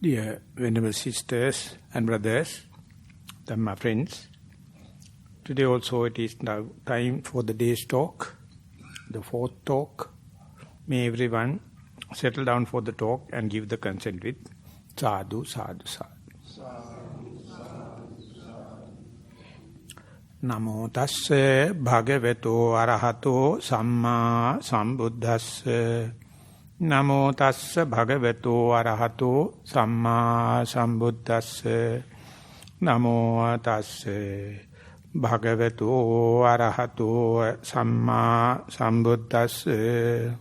Dear Venerable Sisters and Brothers, Dhamma friends, today also it is now time for the day's talk, the fourth talk. May everyone settle down for the talk and give the consent with sadhu, sadhu, sadhu. Namo tasse bhagavato arahato samma sambuddhasse. Namo tassa bhagavato arahato samma sambuddhasse. Namo tassa bhagavato arahato samma sambuddhasse.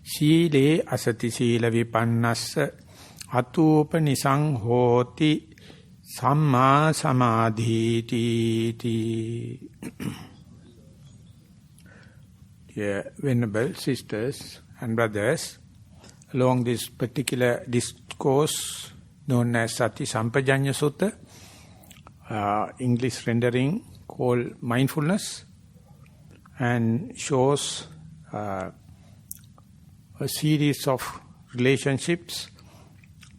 Sīle asati sīla vipannassa atūpanisang hoti samma samadhiti. Dear Venerable Sisters and Brothers, along this particular discourse known as Satisampajanna Sutta, English rendering called mindfulness, and shows a series of relationships,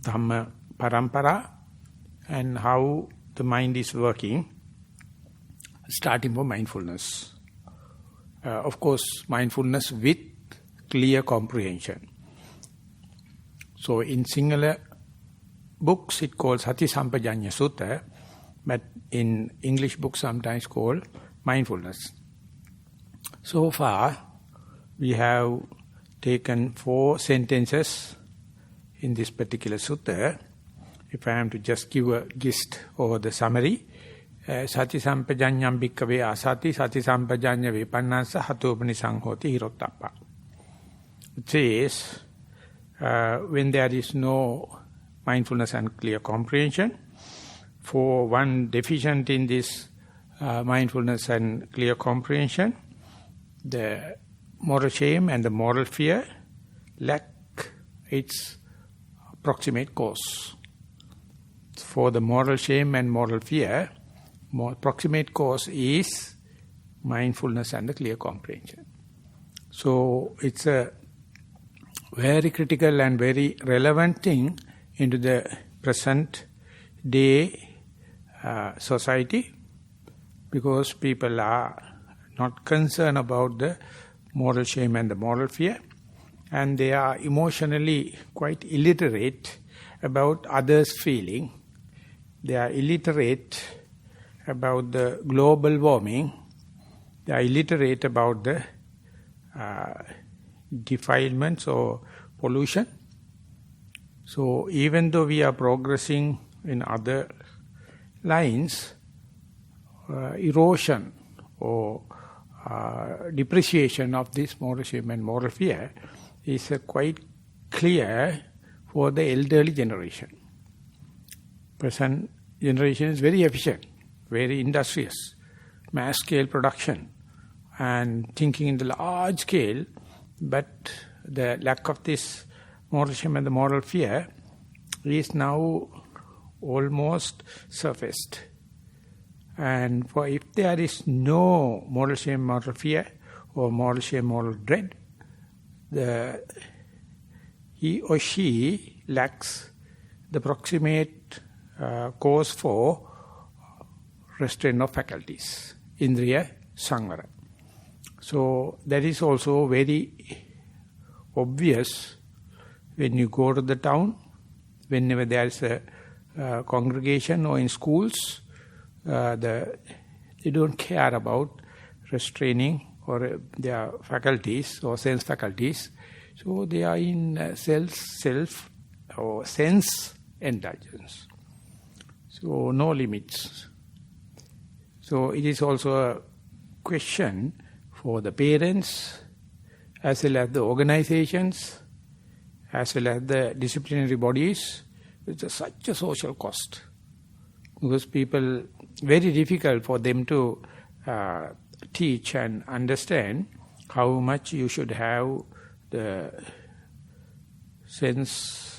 Dhamma parampara, and how the mind is working, starting from mindfulness. Of course, mindfulness with clear comprehension. So in singular books it calls Satisampajanna Sutta, but in English books sometimes called mindfulness. So far we have taken 4 sentences in this particular sutta. If I am to just give a gist or the summary, Satisampajanyam bhikkave asati Satisampajanya vipannassa hatopanisang hoti hirottappa. It says, when there is no mindfulness and clear comprehension, for one deficient in this mindfulness and clear comprehension, the moral shame and the moral fear lack its proximate cause. For the moral shame and moral fear, more proximate cause is mindfulness and the clear comprehension. So it's a very critical and very relevant thing into the present day society, because people are not concerned about the moral shame and the moral fear, and they are emotionally quite illiterate about others' feeling. They are illiterate about the global warming. They are illiterate about the defilements or pollution. So even though we are progressing in other lines, erosion or depreciation of this moral shame and moral fear is quite clear for the elderly generation. Present generation is very efficient, very industrious, mass scale production and thinking in the large scale, but the lack of this moral shame and the moral fear is now almost surfaced. And for if there is no moral shame, moral fear, or moral shame, moral dread, he or she lacks the proximate cause for restraint of faculties, indriya samvara. So that is also very obvious when you go to the town, whenever there is a congregation or in schools, they don't care about restraining or their faculties or sense faculties. So they are in self or sense indulgence. So no limits. So it is also a question for the parents, as well as the organizations, as well as the disciplinary bodies. It's such a social cost. Because people, very difficult for them to teach and understand how much you should have the sense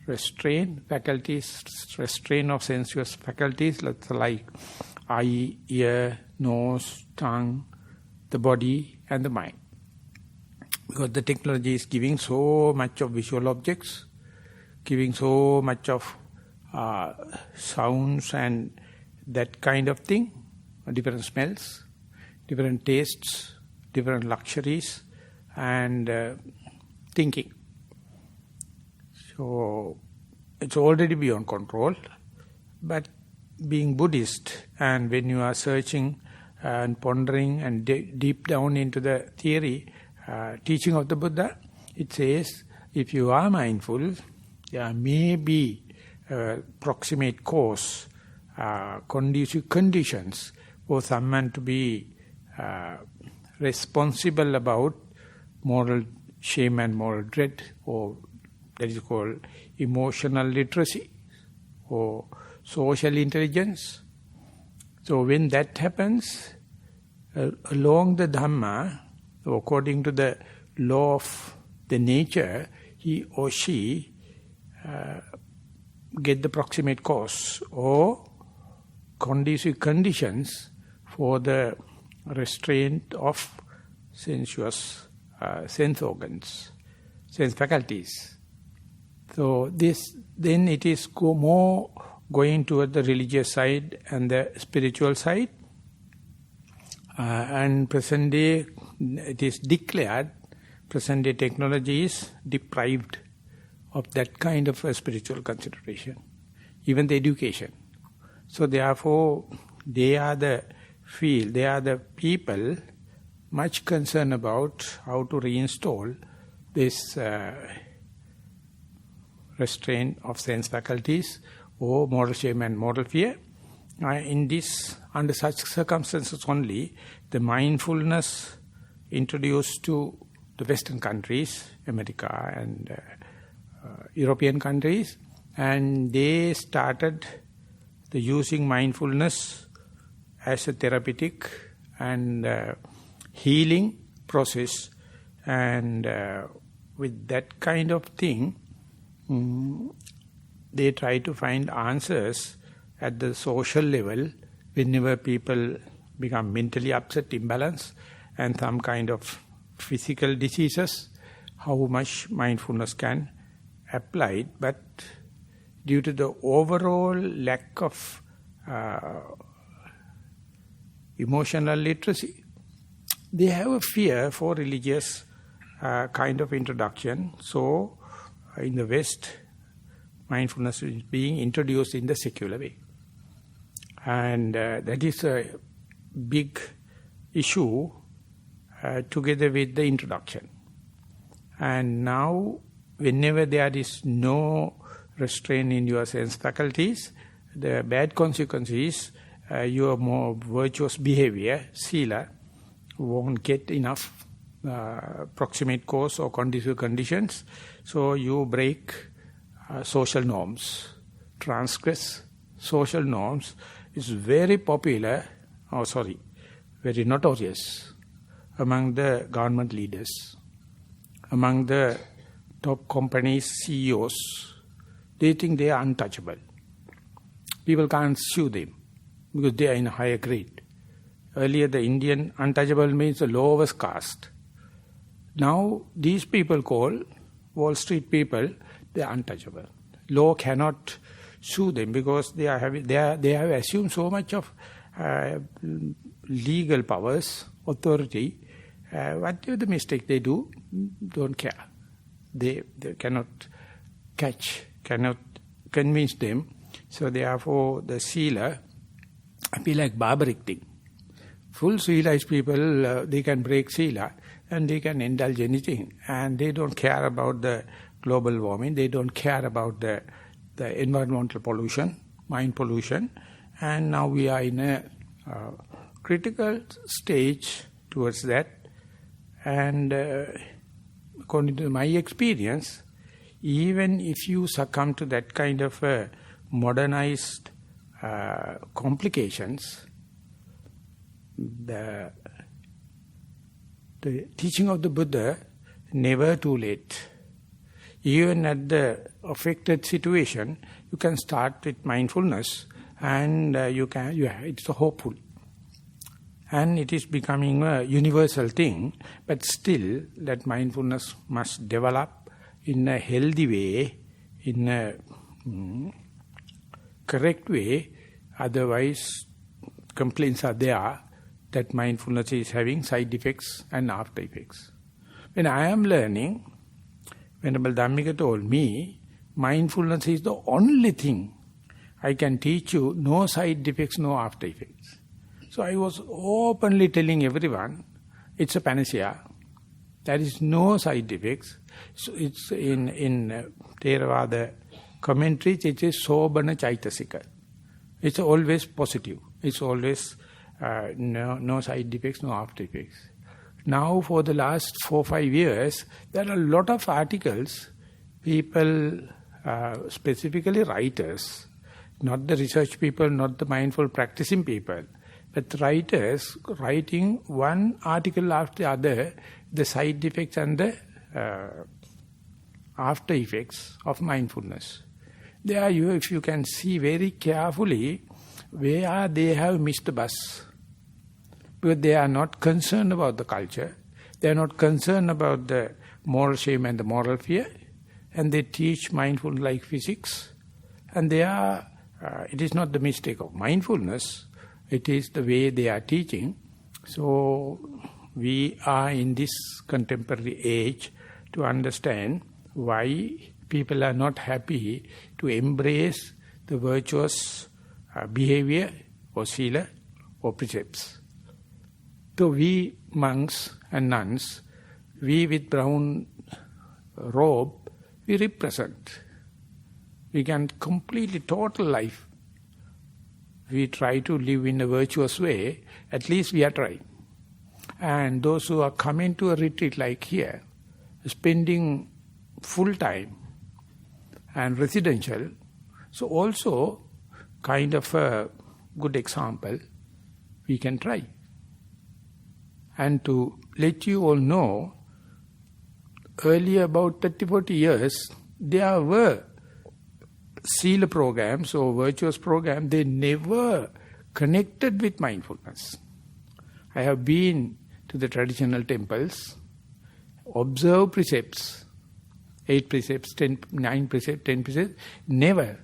restraint, faculties, restraint of sensuous faculties, like eye, ear, nose, tongue, the body and the mind. Because the technology is giving so much of visual objects, giving so much of sounds and that kind of thing, different smells, different tastes, different luxuries, and thinking. So it's already beyond control. But being Buddhist, and when you are searching and pondering and deep down into the theory, teaching of the Buddha, it says, if you are mindful, there may be proximate cause, conducive conditions for someone to be responsible about moral shame and moral dread, or that is called emotional literacy or social intelligence. So when that happens, along the Dhamma, according to the law of the nature, he or she get the proximate cause or conducive conditions for the restraint of sensuous sense organs, sense faculties. So this, then it is more going toward the religious side and the spiritual side. And present day, it is declared, present day technology is deprived of that kind of a spiritual consideration, even the education. So therefore, they are the field, they are the people much concerned about how to reinstall this restraint of sense faculties or moral shame and moral fear. Under such circumstances only, the mindfulness introduced to the Western countries, America and European countries, and they started the using mindfulness as a therapeutic and healing process, and with that kind of thing, they try to find answers at the social level whenever people become mentally upset, imbalanced, and some kind of physical diseases, how much mindfulness can apply it. But due to the overall lack of emotional literacy, they have a fear for religious kind of introduction. So in the West, mindfulness is being introduced in the secular way. And that is a big issue together with the introduction. And now, whenever there is no restraint in your sense faculties, the bad consequence is your more virtuous behavior, sila, won't get enough proximate cause or conducive conditions. So you break social norms, transgress social norms. Is very popular, very notorious among the government leaders, among the top companies, CEOs. They think they are untouchable. People can't sue them because they are in a higher grade. Earlier the Indian untouchable means the lowest caste. Now these people call Wall Street people, they are untouchable. Law cannot sue them because they have assumed so much of legal powers, authority. Whatever the mistake they do, don't care. They cannot cannot convince them. So therefore the sila be like barbaric thing. Full Sila's people, they can break Sila and they can indulge anything. And they don't care about the global warming, they don't care about the environmental pollution, mind pollution. And now we are in a critical stage towards that. And according to my experience, even if you succumb to that kind of modernized complications, the teaching of the Buddha, never too late. Even at the affected situation, you can start with mindfulness, and it's hopeful. And it is becoming a universal thing, but still that mindfulness must develop in a healthy way, in a correct way. Otherwise, complaints are there that mindfulness is having side effects and after effects. When I am learning, Venerable Dhammika told me, mindfulness is the only thing I can teach you, no side effects, no after effects. So I was openly telling everyone, it's a panacea. There is no side effects. So it's in Theravada commentaries, it is Sobana Chaitasika. It's always positive. It's always no side effects, no after effects. Now for the last 4-5 years, there are a lot of articles, people, specifically writers, not the research people, not the mindful practicing people, but writers writing one article after the other, the side effects and the after effects of mindfulness. There if you can see very carefully where they have missed the bus. Because they are not concerned about the culture, they are not concerned about the moral shame and the moral fear, and they teach mindfulness like physics, and they are, it is not the mistake of mindfulness, it is the way they are teaching. So we are in this contemporary age to understand why people are not happy to embrace the virtuous behavior or sila or precepts. So we monks and nuns, we with brown robe, we represent. We can completely total life. We try to live in a virtuous way, at least we are trying. And those who are coming to a retreat like here, spending full time and residential, so also kind of a good example, we can try. And to let you all know, earlier about 30-40 years, there were Sila programs or virtuous programs, they never connected with mindfulness. I have been to the traditional temples, observe precepts, 8 precepts, 9 precepts, 10 precepts, never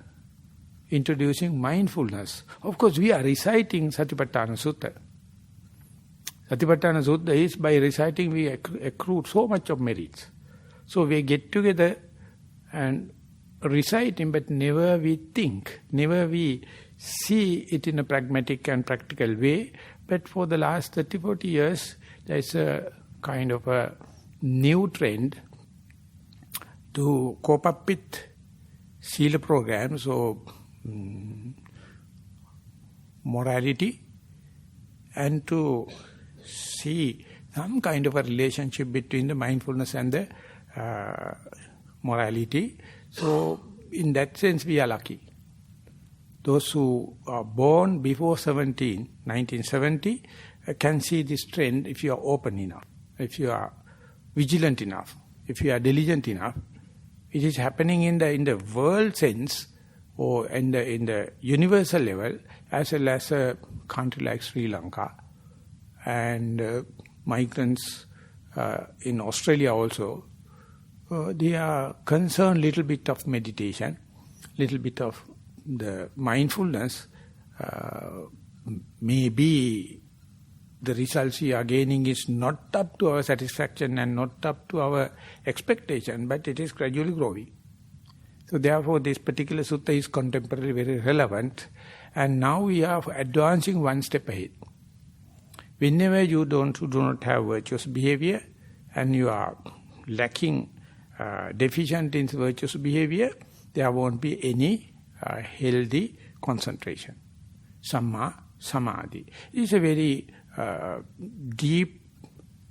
introducing mindfulness. Of course, we are reciting Satisampajanna Sutta. Satisampajanna Sutta is, by reciting we accrue so much of merits. So we get together and reciting, but never we think, never we see it in a pragmatic and practical way. But for the last 30-40 years, there is a kind of a new trend to cope up with Sila programs or morality, and to see some kind of a relationship between the mindfulness and the morality. So, in that sense, we are lucky. Those who are born before 1970, can see this trend if you are open enough, if you are vigilant enough, if you are diligent enough. It is happening in the world sense, or in the universal level, as well as a country like Sri Lanka, and migrants in Australia also. They are concerned little bit of meditation, little bit of the mindfulness. Maybe the results we are gaining is not up to our satisfaction and not up to our expectation, but it is gradually growing. So therefore this particular sutta is contemporary, very relevant, and now we are advancing one step ahead. Whenever you do not have virtuous behavior and you are lacking, deficient in virtuous behavior, there won't be any healthy concentration. Samma Samadhi. It is a very deep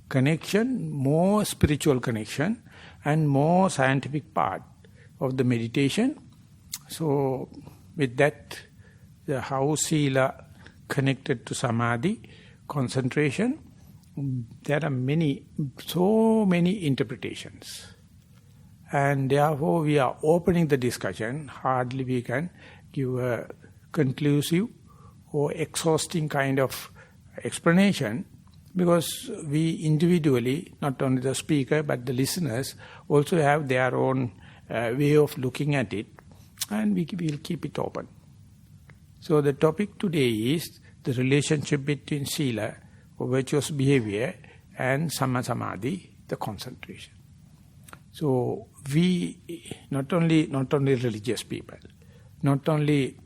connection, more spiritual connection and more scientific part of the meditation. So with that, the how Sila connected to Samadhi, concentration, there are so many interpretations. And therefore we are opening the discussion. Hardly we can give a conclusive or exhausting kind of explanation, because we individually, not only the speaker but the listeners, also have their own way of looking at it, and we will keep it open. So the topic today is the relationship between sila, or virtuous behavior, and samma samadhi, the concentration. So we, not only religious people, not only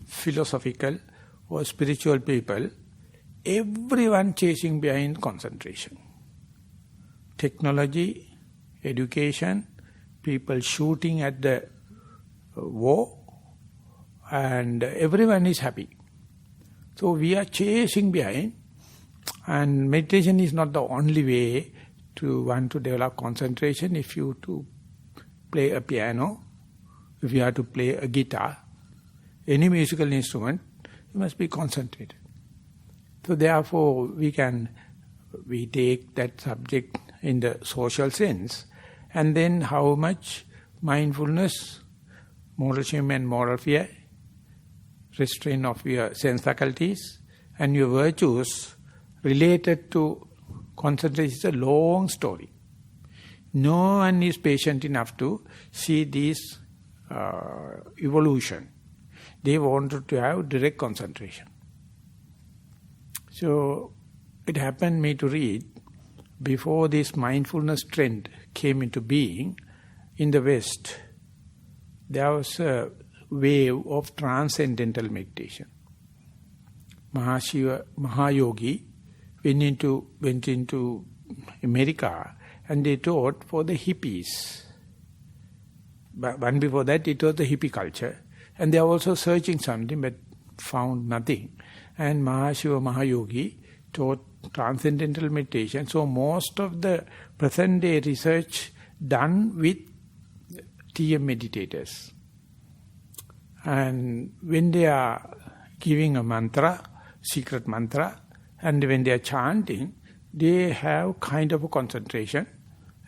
philosophical or spiritual people, everyone chasing behind concentration. Technology, education, people shooting at the war, and everyone is happy. So we are chasing behind, and meditation is not the only way to want to develop concentration. If you to play a piano, if you have to play a guitar, any musical instrument, you must be concentrated. So therefore we take that subject in the social sense, and then how much mindfulness, moral shame and moral fear, restraint of your sense faculties and your virtues related to concentration is a long story. No one is patient enough to see this evolution. They wanted to have direct concentration. So it happened me to read, before this mindfulness trend came into being, in the West, there was a wave of transcendental meditation. Maha Yogi went into America, and they taught for the hippies. But one before that, it was the hippie culture. And they are also searching something, but found nothing. And Maha Yogi taught transcendental meditation. So most of the present day research done with TM meditators. And when they are giving a mantra, secret mantra, and when they are chanting, they have kind of a concentration.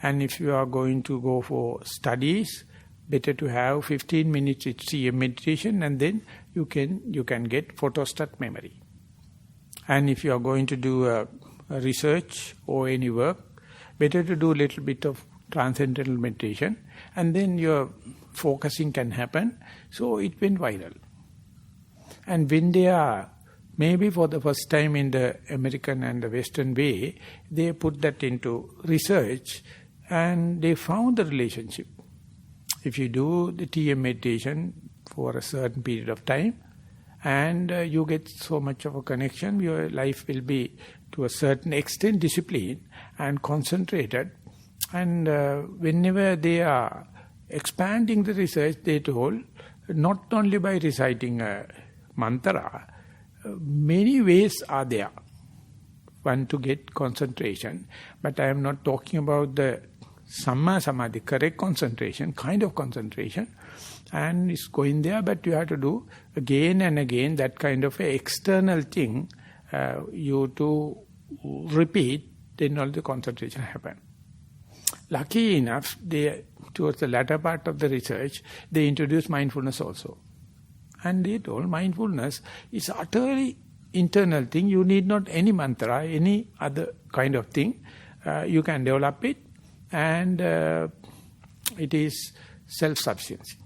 And if you are going to go for studies, better to have 15 minutes TM meditation, and then you can get photostat memory. And if you are going to do a research or any work, better to do a little bit of transcendental meditation, and then your focusing can happen. So it went viral. And when they are, maybe for the first time in the American and the Western way, they put that into research, and they found the relationship. If you do the TM meditation for a certain period of time, and you get so much of a connection, your life will be to a certain extent disciplined and concentrated. And whenever they are expanding the research, they told, not only by reciting a mantra, many ways are there, one to get concentration. But I am not talking about the Samma Samadhi, correct concentration, kind of concentration, and it's going there, but you have to do again and again that kind of a external thing, you to repeat, then all the concentration happen. Lucky enough, towards the latter part of the research, they introduced mindfulness also. And they told mindfulness is utterly internal thing, you need not any mantra, any other kind of thing, you can develop it, and it is self-sufficiency.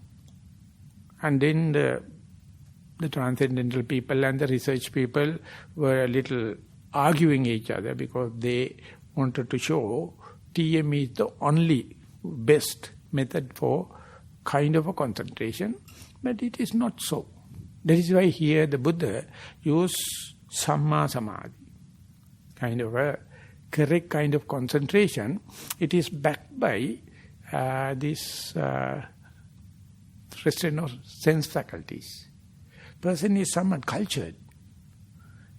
And then the transcendental people and the research people were a little arguing each other, because they wanted to show TM is the only best method for kind of a concentration, but it is not so. That is why here the Buddha used Samma Samadhi, kind of a correct kind of concentration. It is backed by this restraint of sense faculties. Person is somewhat cultured.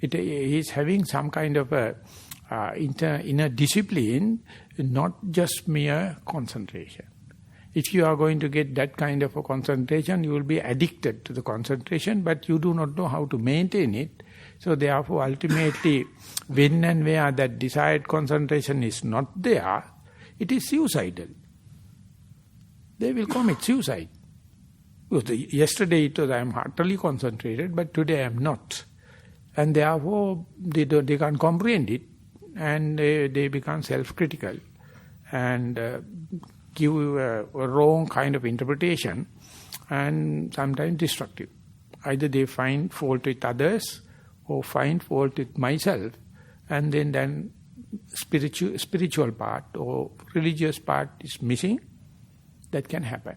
He is having some kind of a inner discipline, not just mere concentration. If you are going to get that kind of a concentration, you will be addicted to the concentration, but you do not know how to maintain it. So therefore, ultimately, when and where that desired concentration is not there, it is suicidal. They will commit suicide. Yesterday it was, I am heartily concentrated, but today I am not. And therefore, they can't comprehend it, and they become self-critical and give a wrong kind of interpretation and sometimes destructive. Either they find fault with others or find fault with myself, and then spiritual part or religious part is missing. That can happen.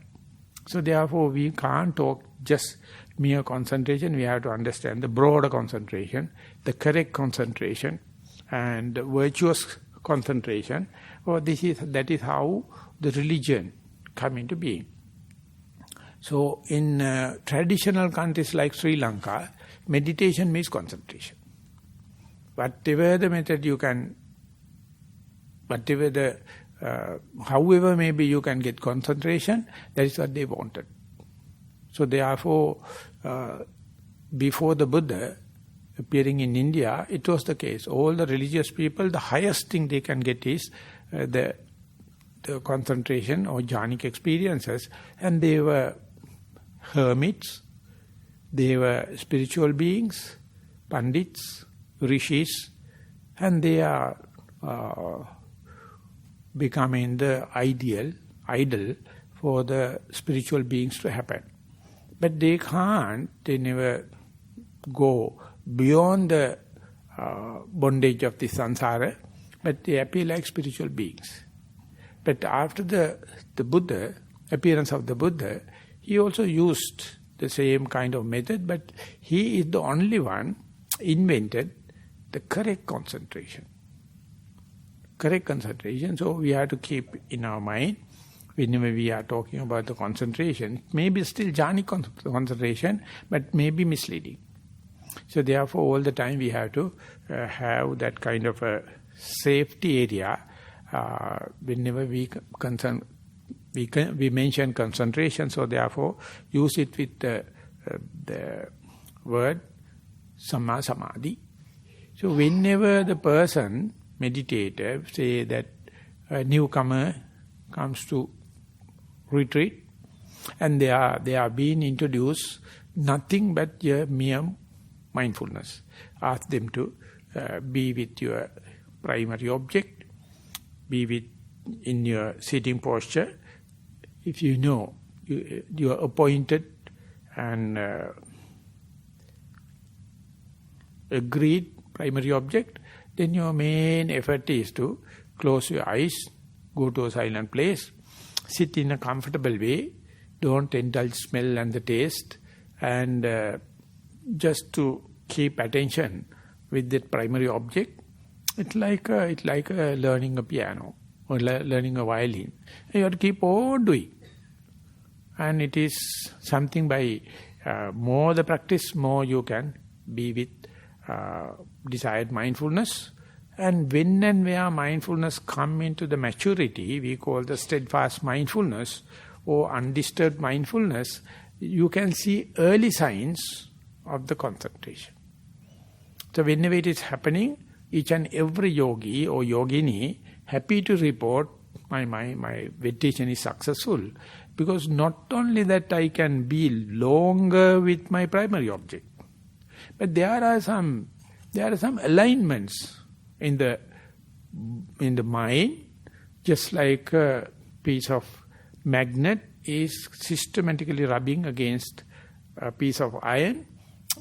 So therefore we can't talk just mere concentration. We have to understand the broader concentration, the correct concentration, and virtuous concentration. That is how the religion come into being. So in traditional countries like Sri Lanka, meditation means concentration. Whatever the method you can, however maybe you can get concentration, that is what they wanted. So therefore, before the Buddha appearing in India, it was the case. All the religious people, the highest thing they can get is the concentration or jhanic experiences, and they were hermits, they were spiritual beings, pandits, rishis, and they are becoming the idol for the spiritual beings to happen. But they never go beyond the bondage of the samsara, but they appear like spiritual beings. But after the Buddha, appearance of the Buddha, he also used the same kind of method, but he is the only one invented the correct concentration. Correct concentration. So we have to keep in our mind, whenever we are talking about the concentration, maybe still jhanic concentration, but maybe misleading. So therefore all the time we have to have that kind of a safety area. Whenever we mention concentration, so therefore use it with the word Samma Samadhi. So whenever the person, meditator, say that a newcomer comes to retreat and they are being introduced nothing but mere mindfulness. Ask them to be with your primary object, be with in your sitting posture. If you know you are appointed and agreed primary object, then your main effort is to close your eyes, go to a silent place, sit in a comfortable way, don't indulge smell and the taste, and just to keep attention with that primary object. It's like learning a piano or learning a violin. You have to keep on doing. And it is something by more the practice, more you can be with desired mindfulness. And when and where mindfulness come into the maturity, we call the steadfast mindfulness or undisturbed mindfulness, you can see early signs of the concentration. So whenever it is happening, each and every yogi or yogini happy to report, my meditation is successful, because not only that I can be longer with my primary object, but there are some alignments in the mind, just like a piece of magnet is systematically rubbing against a piece of iron.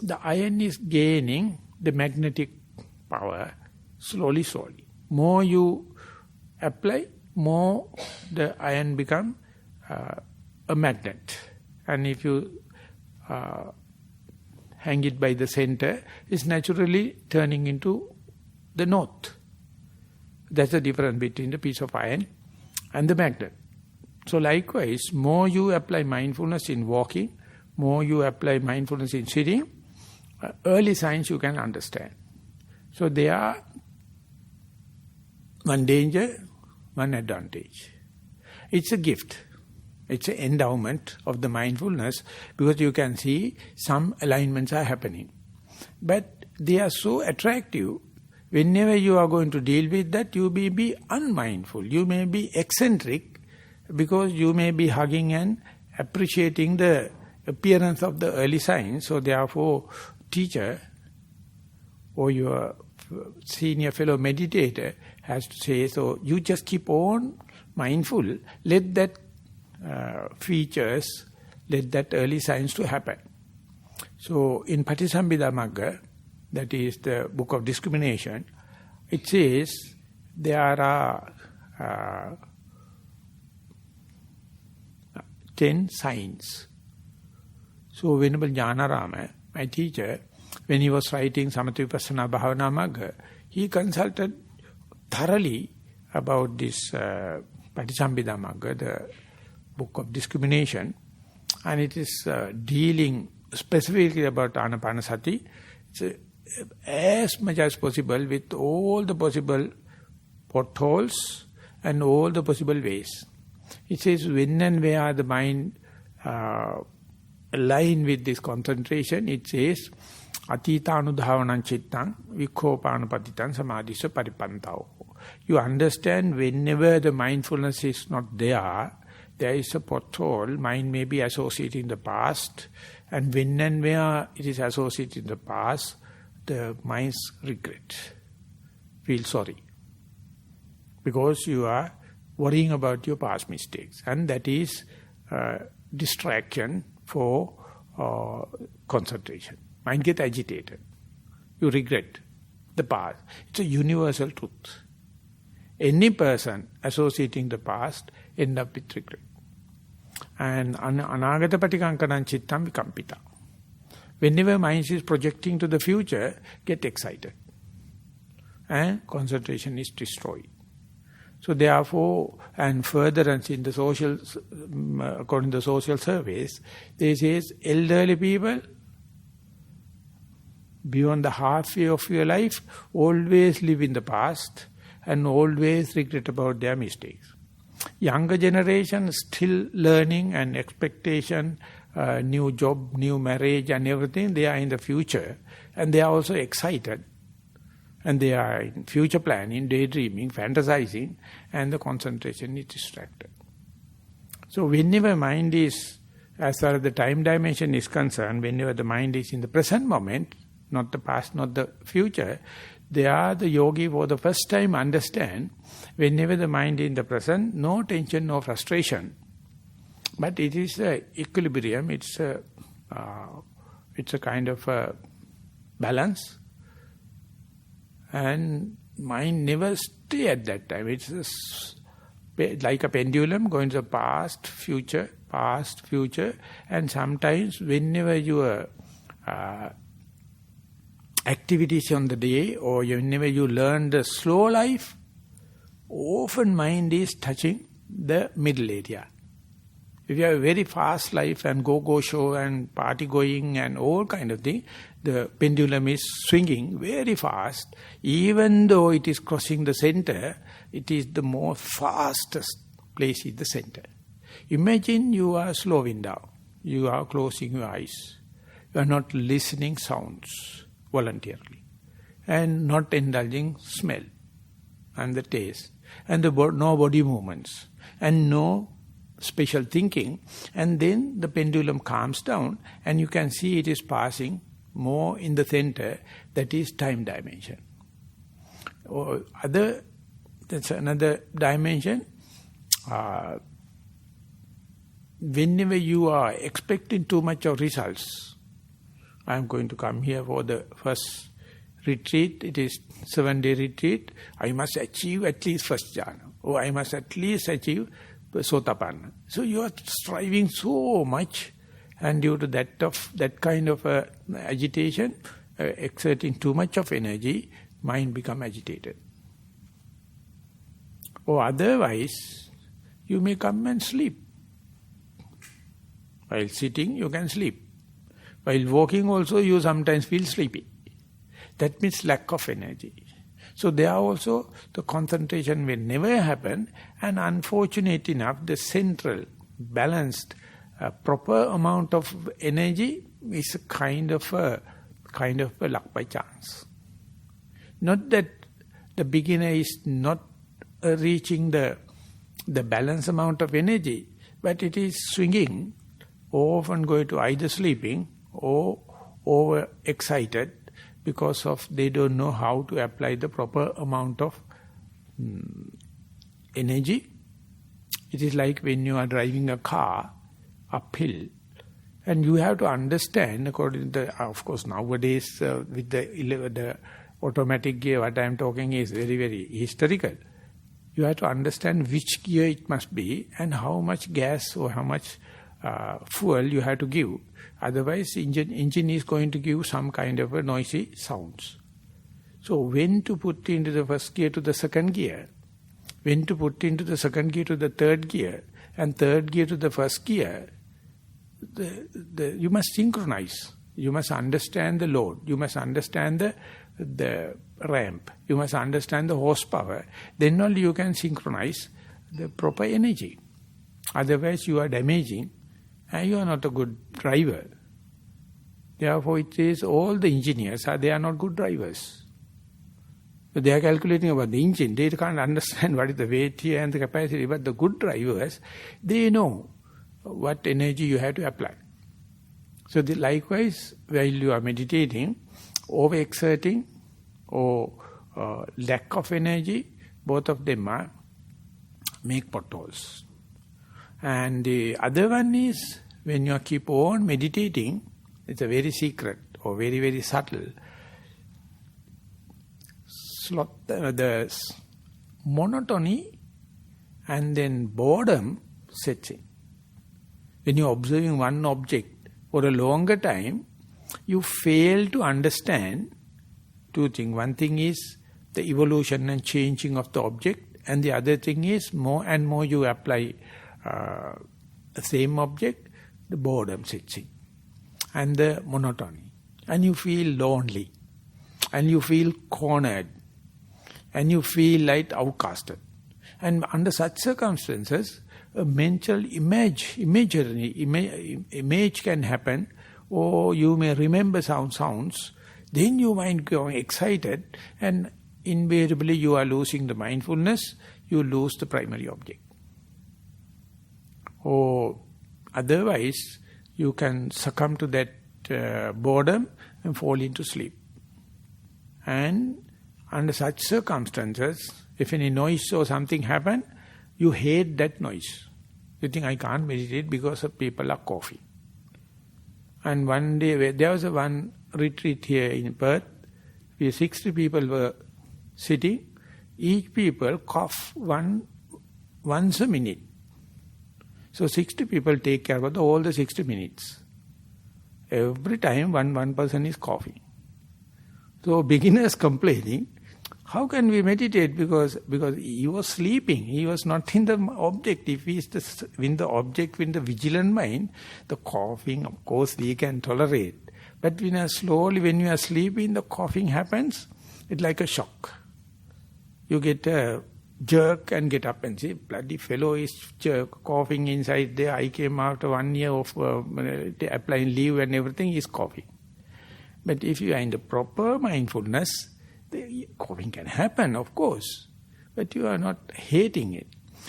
The iron is gaining the magnetic power slowly. More you apply, more the iron become a magnet. And if you hang it by the center, it's naturally turning into the north. That's the difference between the piece of iron and the magnet. So likewise, more you apply mindfulness in walking, more you apply mindfulness in sitting, early signs you can understand. So there are one danger, one advantage. It's a gift. It's an endowment of the mindfulness, because you can see some alignments are happening. But they are so attractive, whenever you are going to deal with that, you may be unmindful, you may be eccentric, because you may be hugging and appreciating the appearance of the early signs. So therefore, teacher or your senior fellow meditator has to say, so you just keep on mindful, let that features, let that early signs to happen. So in Satisampajanna, that is the book of discrimination, it says there are 10 signs. So Venerable Jnanarama, my teacher, when he was writing Samatha Vipassana Bhavana Magga, he consulted thoroughly about this Satisampajanna, the book of discrimination, and it is dealing specifically about Anapanasati. It's as much as possible with all the possible potholes and all the possible ways. It says when and where the mind align with this concentration, it says Atitanudhavanan chittang vikhopanapatitan samadhisa paripantao. You understand whenever the mindfulness is not there, there is a pothole, mind may be associated in the past, and when and where it is associated in the past, the mind's regret, feel sorry. Because you are worrying about your past mistakes, and that is distraction for concentration. Mind get agitated. You regret the past. It's a universal truth. Any person associating the past end up with regret. And anagata patikankanam chittam vikampita. Whenever mind is projecting to the future, get excited. And concentration is destroyed. So therefore, and furtherance in the social, according to the social surveys, they say elderly people, beyond the halfway of your life, always live in the past and always regret about their mistakes. Younger generation still learning and expectation, new job, new marriage and everything, they are in the future and they are also excited. And they are in future planning, daydreaming, fantasizing, and the concentration is distracted. So whenever mind is, as far as the time dimension is concerned, whenever the mind is in the present moment, not the past, not the future, there the yogi for the first time understand, whenever the mind is in the present, no tension, no frustration. But it is a equilibrium, it's a kind of a balance. And mind never stay at that time. It's like a pendulum going to the past, future, and sometimes whenever your activities on the day or whenever you learn the slow life, often mind is touching the middle area. If you have a very fast life and go show and party going and all kind of thing, the pendulum is swinging very fast. Even though it is crossing the center, it is the more fastest place in the center. Imagine you are slowing down. You are closing your eyes. You are not listening sounds voluntarily. And not indulging smell and the taste. And no body movements. And no special thinking, and then the pendulum calms down and you can see it is passing more in the center, that is time dimension. Or that's another dimension. Whenever you are expecting too much of results, I am going to come here for the first retreat, it is 7-day retreat, I must achieve at least first jhana, or I must at least achieve Sotapanna. So you are striving so much, and due to that kind of agitation, exerting too much of energy, mind become agitated. Or otherwise, you may come and sleep. While sitting, you can sleep. While walking also, you sometimes feel sleepy. That means lack of energy. So there also, the concentration will never happen, and unfortunate enough, the central, balanced, proper amount of energy is a kind of a luck by chance. Not that the beginner is not reaching the balanced amount of energy, but it is swinging, often going to either sleeping or over-excited, because of they don't know how to apply the proper amount of energy It is like when you are driving a car uphill, and you have to understand, according to the, of course, nowadays with the automatic gear, what I am talking is very, very historical. You have to understand which gear it must be and how much gas or how much fuel you have to give. Otherwise, engine is going to give some kind of a noisy sounds. So when to put into the first gear to the second gear, when to put into the second gear to the third gear, and third gear to the first gear, you must synchronize. You must understand the load. You must understand the ramp. You must understand the horsepower. Then only you can synchronize the proper energy. Otherwise you are damaging and you are not a good driver. Therefore it says all the engineers, they are not good drivers. But they are calculating about the engine. They can't understand what is the weight here and the capacity. But the good drivers, they know what energy you have to apply. So likewise, while you are meditating, overexerting or lack of energy, both of them are make potholes. And the other one is, when you keep on meditating, it's a very secret or very, very subtle. The monotony and then boredom sets in. When you're observing one object for a longer time, you fail to understand two things. One thing is the evolution and changing of the object, and the other thing is more and more you apply the same object, the boredom sets in, and the monotony. And you feel lonely, and you feel cornered, and you feel like outcasted. And under such circumstances, a mental image can happen, or you may remember sounds, then your mind goes excited, and invariably you are losing the mindfulness, you lose the primary object. Or otherwise, you can succumb to that boredom and fall into sleep. And under such circumstances, if any noise or something happen, you hate that noise. You think, I can't meditate because of people are coughing. And one day, there was one retreat here in Perth, where 60 people were sitting. Each people cough once a minute. So 60 people take care of all the 60 minutes. Every time one person is coughing. So beginners complaining, how can we meditate? Because he was sleeping, he was not in the object. If he is in the object, with the vigilant mind, the coughing, of course, we can tolerate. But when you are sleeping, the coughing happens, it's like a shock. You get a jerk and get up and say, bloody fellow is coughing inside there. I came after 1 year of applying leave and everything, is coughing. But if you are in the proper mindfulness, the coughing can happen, of course, but you are not hating it.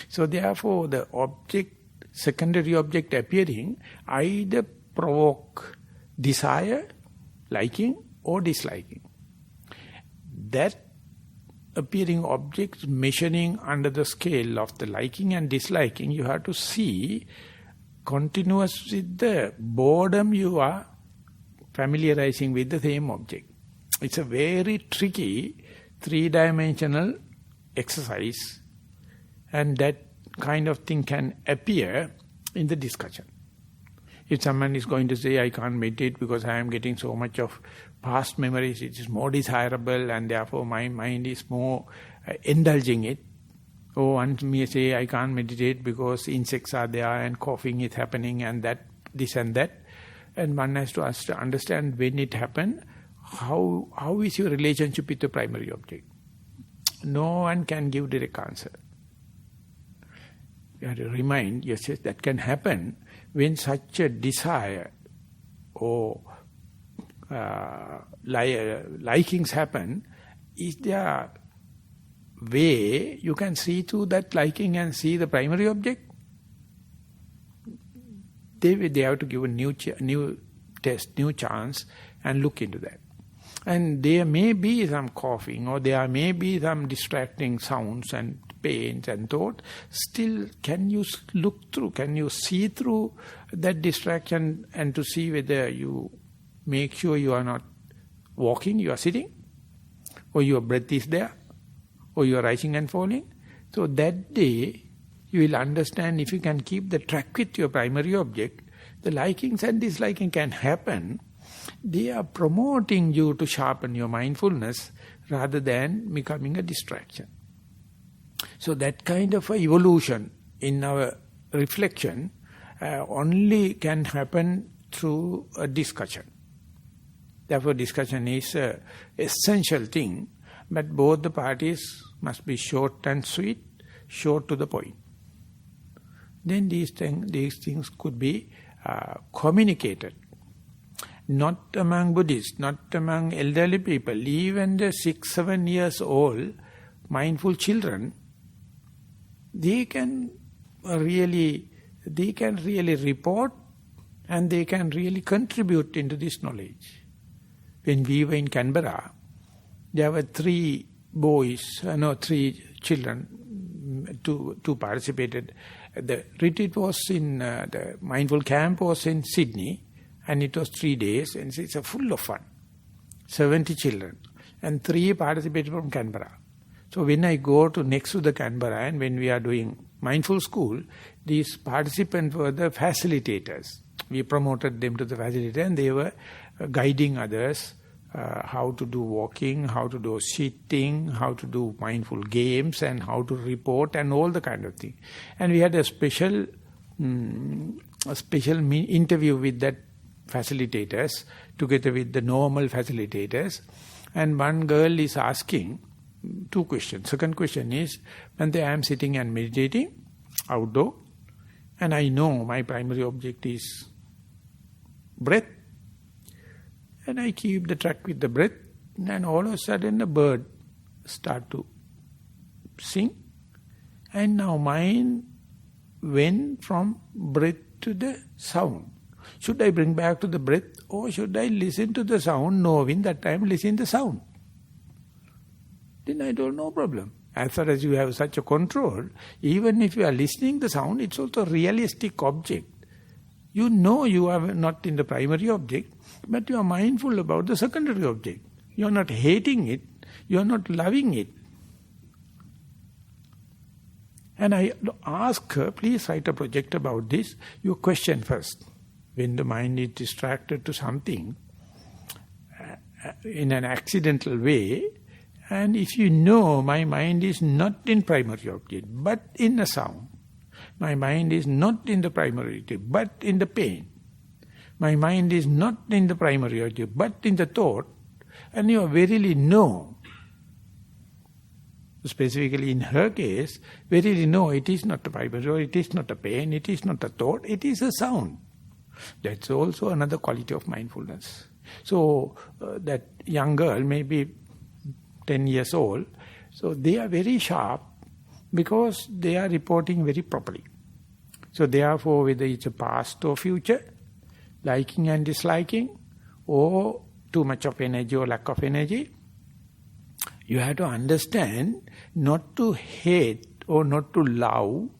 So therefore, the object, secondary object appearing, either provoke desire, liking or disliking. That appearing object measuring under the scale of the liking and disliking, you have to see continuous with the boredom you are familiarizing with the same object. It's a very tricky three-dimensional exercise, and that kind of thing can appear in the discussion. If someone is going to say, I can't meditate because I am getting so much of past memories, it is more desirable and therefore my mind is more indulging it. Or one may say, I can't meditate because insects are there and coughing is happening and that, this and that. And one has to understand when it happened, how is your relationship with the primary object? No one can give direct answer. You have to remind yourself that can happen when such a desire or likings happen. Is there way you can see through that liking and see the primary object? They have to give a new test, new chance and look into that. And there may be some coughing or there may be some distracting sounds and pains and thought, still can you look through, can you see through that distraction and to see whether you make sure you are not walking, you are sitting, or your breath is there, or you are rising and falling. So that day, you will understand if you can keep the track with your primary object, the likings and disliking can happen. They are promoting you to sharpen your mindfulness rather than becoming a distraction. So that kind of evolution in our reflection only can happen through a discussion. Therefore, discussion is an essential thing, but both the parties must be short and sweet, short to the point. Then these things could be communicated. Not among Buddhists, not among elderly people, even the 6-7 years old mindful children, they can really report and they can really contribute into this knowledge. When we were in Canberra, there were 3 children, two participated. The retreat was in, the mindful camp was in Sydney, and it was 3 days, and it's full of fun. 70 children, and 3 participated from Canberra. So when I go to next to the Canberra, and when we are doing mindful school, these participants were the facilitators. We promoted them to the facilitator, and they were guiding others, how to do walking, how to do sitting, how to do mindful games, and how to report, and all the kind of thing. And we had a special interview with that facilitators, together with the normal facilitators. And one girl is asking 2 questions. Second question is, when I am sitting and meditating, outdoor, and I know my primary object is breath, and I keep the track with the breath, and all of a sudden the bird start to sing, and now mind went from breath to the sound. Should I bring back to the breath, or should I listen to the sound, knowing that I am listening to the sound? Then I told, no problem. As far as you have such a control, even if you are listening the sound, it's also a realistic object. You know you are not in the primary object, but you are mindful about the secondary object. You are not hating it, you are not loving it. And I ask her, please write a project about this. You question first. When the mind is distracted to something in an accidental way, and if you know my mind is not in primary object, but in the sound, my mind is not in the primary object, but in the pain, my mind is not in the primary object, but in the thought, and you verily know, specifically in her case, verily know it is not a primary, it is not a pain, it is not a thought, it is a sound. That's also another quality of mindfulness. So that young girl, maybe 10 years old, so they are very sharp because they are reporting very properly. So therefore, whether it's a past or future, liking and disliking, or too much of energy or lack of energy, you have to understand not to hate or not to love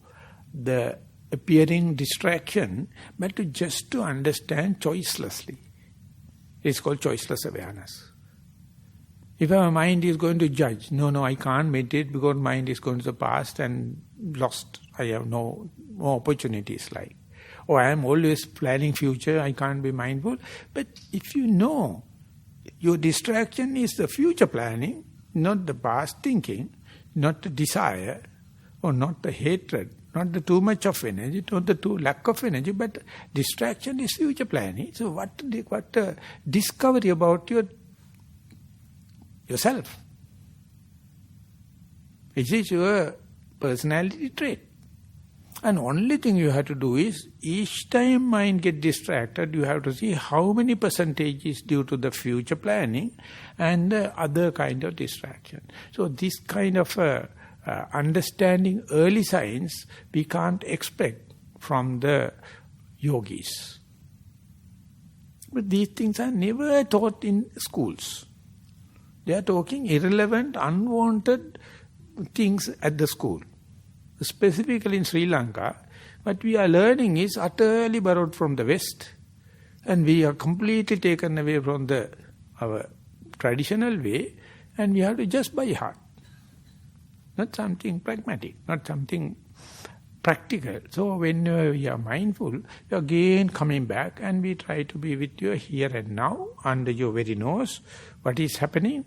the appearing distraction, but just to understand choicelessly. It's called choiceless awareness. If our mind is going to judge, no, I can't meditate because mind is going to the past and lost. I have no more opportunities like. Or I am always planning future, I can't be mindful. But if you know your distraction is the future planning, not the past thinking, not the desire, or not the hatred, not the too much of energy, not the too lack of energy, but distraction is future planning. So what discovery about yourself? It is your personality trait. And only thing you have to do is, each time mind get distracted, you have to see how many percentage is due to the future planning and the other kind of distraction. So this kind of understanding early signs, we can't expect from the yogis. But these things are never taught in schools. They are talking irrelevant, unwanted things at the school. specifically in Sri Lanka, what we are learning is utterly borrowed from the West, and we are completely taken away from our traditional way, and we have to just by heart. Not something pragmatic, not something practical. So when you are mindful, you are again coming back, and we try to be with you here and now, under your very nose, what is happening.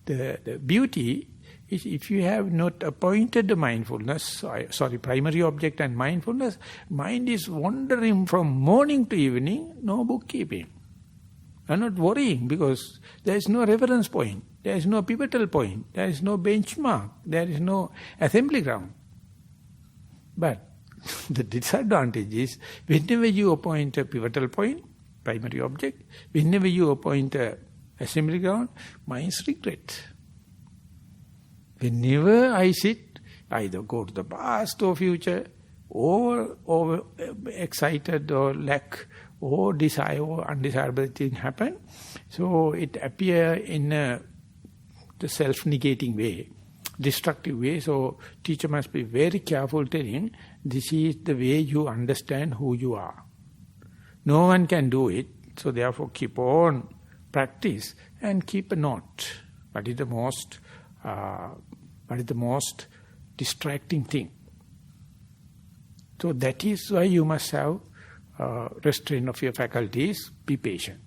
The beauty is, if you have not appointed the mindfulness, primary object and mindfulness, mind is wandering from morning to evening, no bookkeeping. You are not worrying because there is no reference point, there is no pivotal point, there is no benchmark, there is no assembly ground. But the disadvantage is, whenever you appoint a pivotal point, primary object, whenever you appoint a assembly ground, mind's regret. Whenever I sit, either go to the past or future, or excited or lack, or desire or undesirable thing happen. So it appear in the self-negating way, destructive way. So teacher must be very careful telling, this is the way you understand who you are. No one can do it, so therefore keep on practice and keep a note. What is the most distracting thing? So that is why you must have restraint of your faculties, be patient.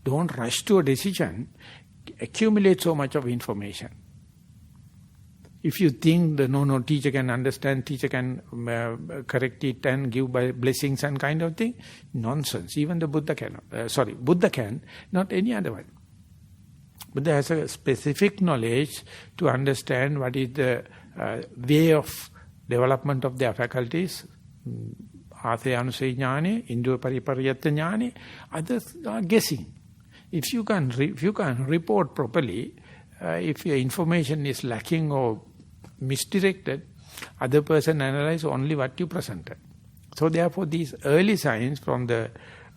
Don't rush to a decision, accumulate so much of information. If you think no, teacher can understand, teacher can correct it and give by blessings and kind of thing, nonsense. Even the Buddha cannot. Buddha can, not any other one. Buddha has a specific knowledge to understand what is the way of development of their faculties. Āthayanusaya jnane, Indriya pariparyatta jnane. Others are guessing. If you can report properly, if your information is lacking or misdirected, other person analyze only what you presented. So therefore these early signs, from the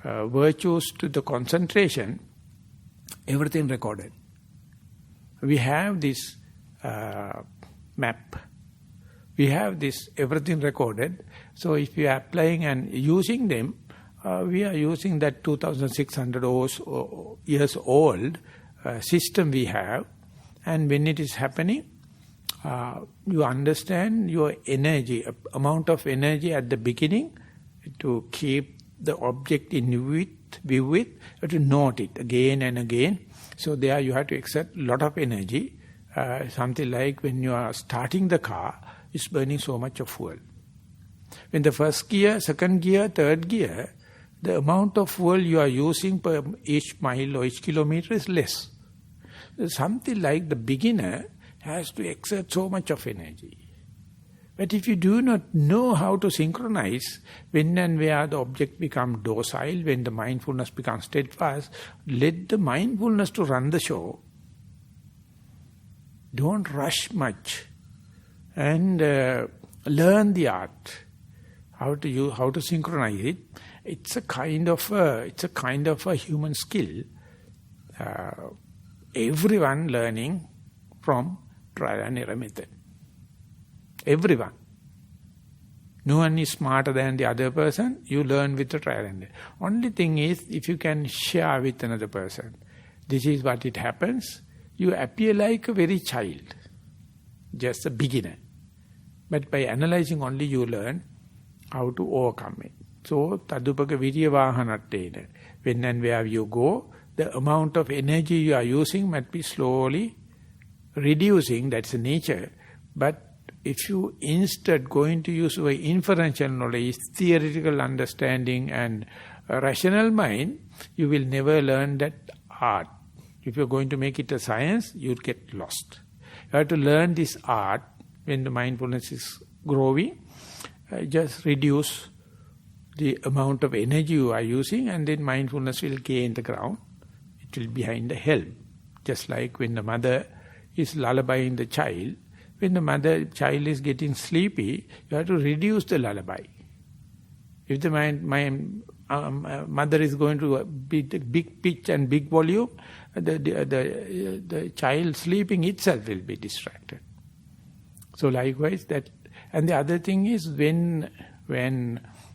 virtues to the concentration, everything recorded. We have this map. We have this everything recorded. So if we are applying and using them, we are using that 2,600 years old system we have. And when it is happening, you understand your energy, amount of energy at the beginning to keep the object in view with, to note it again and again. So there you have to exert a lot of energy. Something like when you are starting the car, it's burning so much of fuel. When the first gear, second gear, third gear, the amount of fuel you are using per each mile or each kilometer is less. Something like the beginner has to exert so much of energy. But if you do not know how to synchronize, when and where the object becomes docile, when the mindfulness becomes steadfast, let the mindfulness to run the show. Don't rush much. And learn the art, how to synchronize it. It's a kind of a human skill. Everyone learning from trial and error method. Everyone. No one is smarter than the other person. You learn with the trial and error. Only thing is, if you can share with another person, this is what it happens, you appear like a very child, just a beginner. But by analyzing only, you learn how to overcome it. So, tadupaka virya vahanattena. When and where you go, the amount of energy you are using might be slowly reducing, that's the nature. But if you instead going to use your inferential knowledge, theoretical understanding and rational mind, you will never learn that art. If you're going to make it a science, you'll get lost. You have to learn this art when the mindfulness is growing. Just reduce the amount of energy you are using, and then mindfulness will gain the ground. It will be behind the helm. Just like when the mother is lullabying the child, when the child is getting sleepy, you have to reduce the lullaby. If the mother is going to be the big pitch and big volume, the child sleeping itself will be distracted. So likewise, that And the other thing is when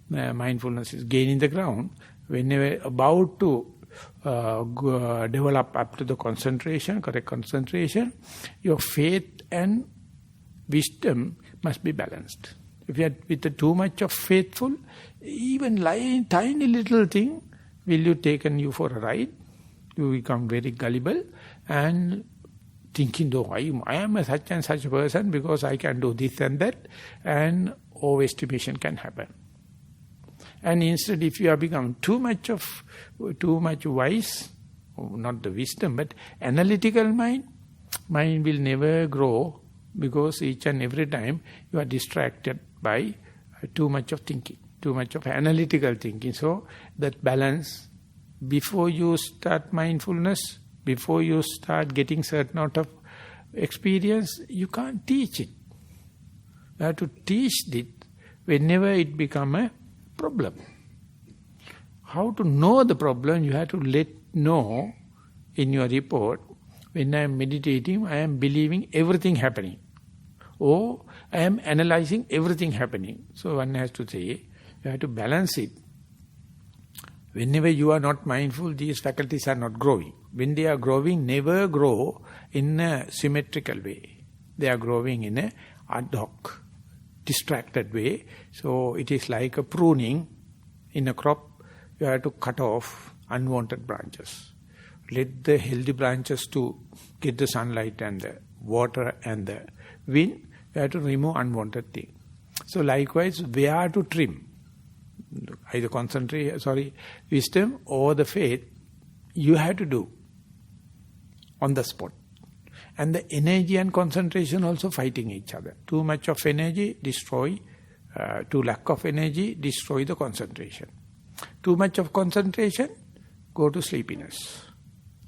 mindfulness is gaining the ground, whenever about to develop up to the concentration, correct concentration, your faith and wisdom must be balanced. If you are with too much of faithful, even lying tiny little thing will you taken you for a ride. You become very gullible and thinking, no, I am a such and such person because I can do this and that, and overestimation can happen. And instead, if you have become too much wise, not the wisdom, but analytical mind will never grow, because each and every time you are distracted by too much of thinking, too much of analytical thinking. So that balance, before you start mindfulness, before you start getting certain out of experience, you can't teach it. You have to teach it whenever it becomes a problem. How to know the problem, you have to let know in your report. When I am meditating, I am believing everything happening. Or I am analyzing everything happening. So one has to say, you have to balance it. Whenever you are not mindful, these faculties are not growing. When they are growing, never grow in a symmetrical way. They are growing in a ad hoc, distracted way. So it is like a pruning in a crop. You have to cut off unwanted branches. Let the healthy branches to get the sunlight and the water and the wind. You have to remove unwanted thing. So likewise, where to trim? Either wisdom or the faith, you have to do on the spot. And the energy and concentration also fighting each other. Too much of energy, destroy. Too lack of energy, destroy the concentration. Too much of concentration, go to sleepiness.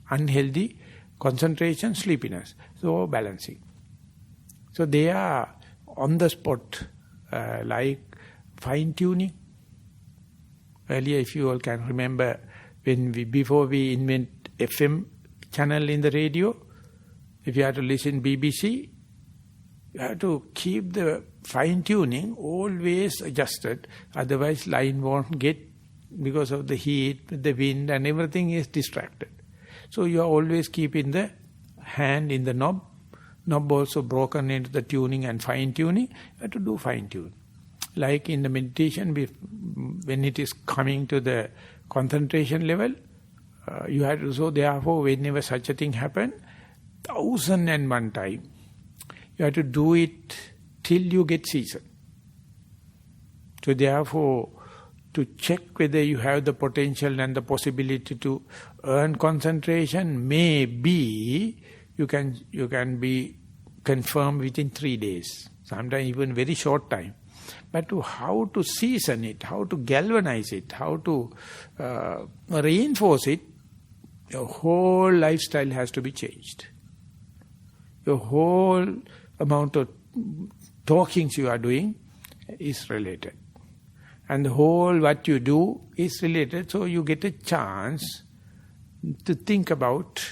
Unhealthy concentration, sleepiness. So balancing. So they are on the spot, like fine-tuning. Earlier, if you all can remember, before we invent FM channel in the radio, if you have to listen BBC, you have to keep the fine-tuning always adjusted. Otherwise, line won't get, because of the heat, the wind, and everything is distracted. So you are always keeping the hand in the knob. Knob also broken into the tuning and fine-tuning. You have to do fine-tune. Like in the meditation, when it is coming to the concentration level, you have to, so therefore whenever such a thing happen, 1001 time, you have to do it till you get seasoned. So therefore, to check whether you have the potential and the possibility to earn concentration, maybe you can be confirmed within 3 days, sometimes even very short time. But how to season it, how to galvanize it, how to reinforce it, your whole lifestyle has to be changed. Your whole amount of talkings you are doing is related. And the whole what you do is related, so you get a chance to think about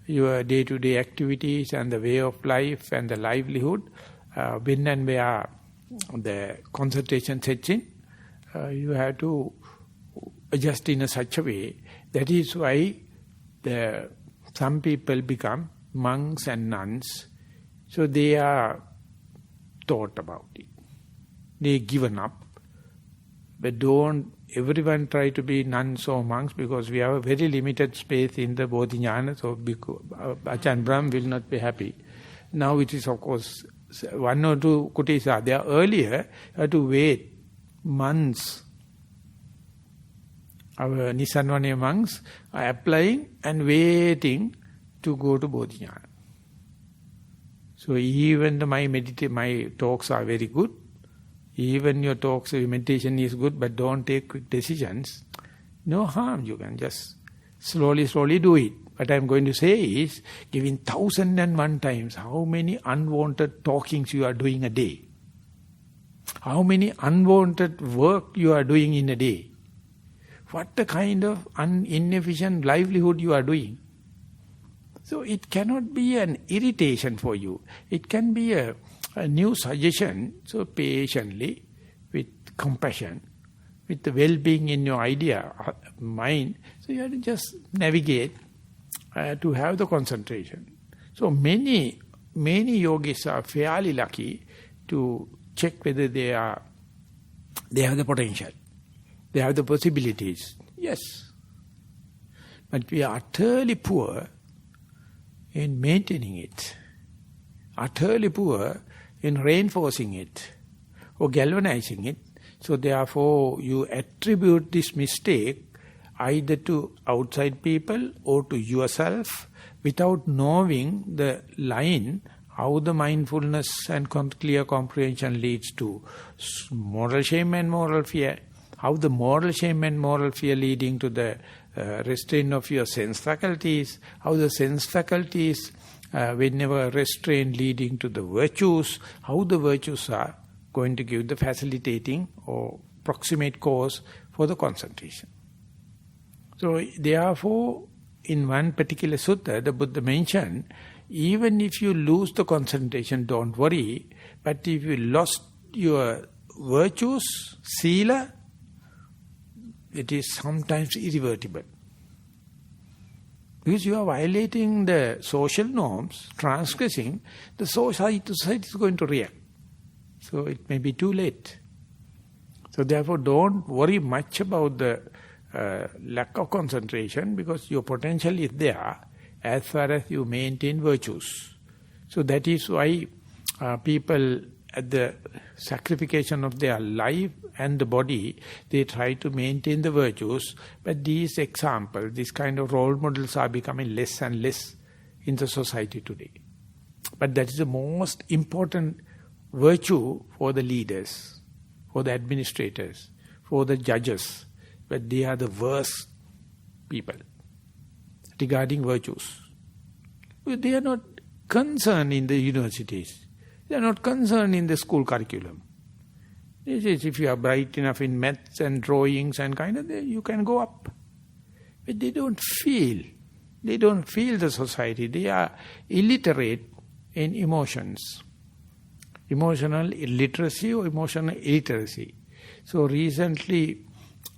your day-to-day activities and the way of life and the livelihood, when and where the concentration sets in, you have to adjust in such a way. That is why some people become monks and nuns. So they are thought about it. They given up. But don't everyone try to be nuns or monks, because we have a very limited space in the Bodhinyana, so Achan Brahm will not be happy. Now it is of course 1 or 2 kutis are there. Earlier, you had to wait months. Our Nissarana monks are applying and waiting to go to Bodhinyana. So even my talks are very good. Even your talks, your meditation is good, but don't take quick decisions. No harm, you can just slowly do it. What I am going to say is, giving 1001 times, how many unwanted talkings you are doing a day? How many unwanted work you are doing in a day? What the kind of inefficient livelihood you are doing? So it cannot be an irritation for you. It can be a a new suggestion, so patiently, with compassion, with the well-being in your mind, so you have to just navigate to have the concentration. So many yogis are fairly lucky to check whether they have the potential, they have the possibilities. Yes. But we are utterly poor in maintaining it, utterly poor in reinforcing it or galvanizing it. So therefore you attribute this mistake either to outside people or to yourself without knowing the line, how the mindfulness and clear comprehension leads to moral shame and moral fear, how the moral shame and moral fear leading to the restraint of your sense faculties, how the sense faculties whenever restrained leading to the virtues, how the virtues are going to give the facilitating or proximate cause for the concentration. So therefore, in one particular sutta, the Buddha mentioned, even if you lose the concentration, don't worry, but if you lost your virtues, sila, it is sometimes irreversible. Because you are violating the social norms, transgressing, the society is going to react. So it may be too late. So therefore don't worry much about the lack of concentration, because your potential is there as far as you maintain virtues. So that is why people at the sacrification of their life and the body, they try to maintain the virtues. But these examples, these kind of role models are becoming less and less in the society today. But that is the most important virtue for the leaders, for the administrators, for the judges. But they are the worst people regarding virtues. They are not concerned in the universities. They are not concerned in the school curriculum. This is, if you are bright enough in maths and drawings and kind of, you can go up. But they don't feel. They don't feel the society. They are illiterate in emotions. Emotional illiteracy or emotional illiteracy. So recently,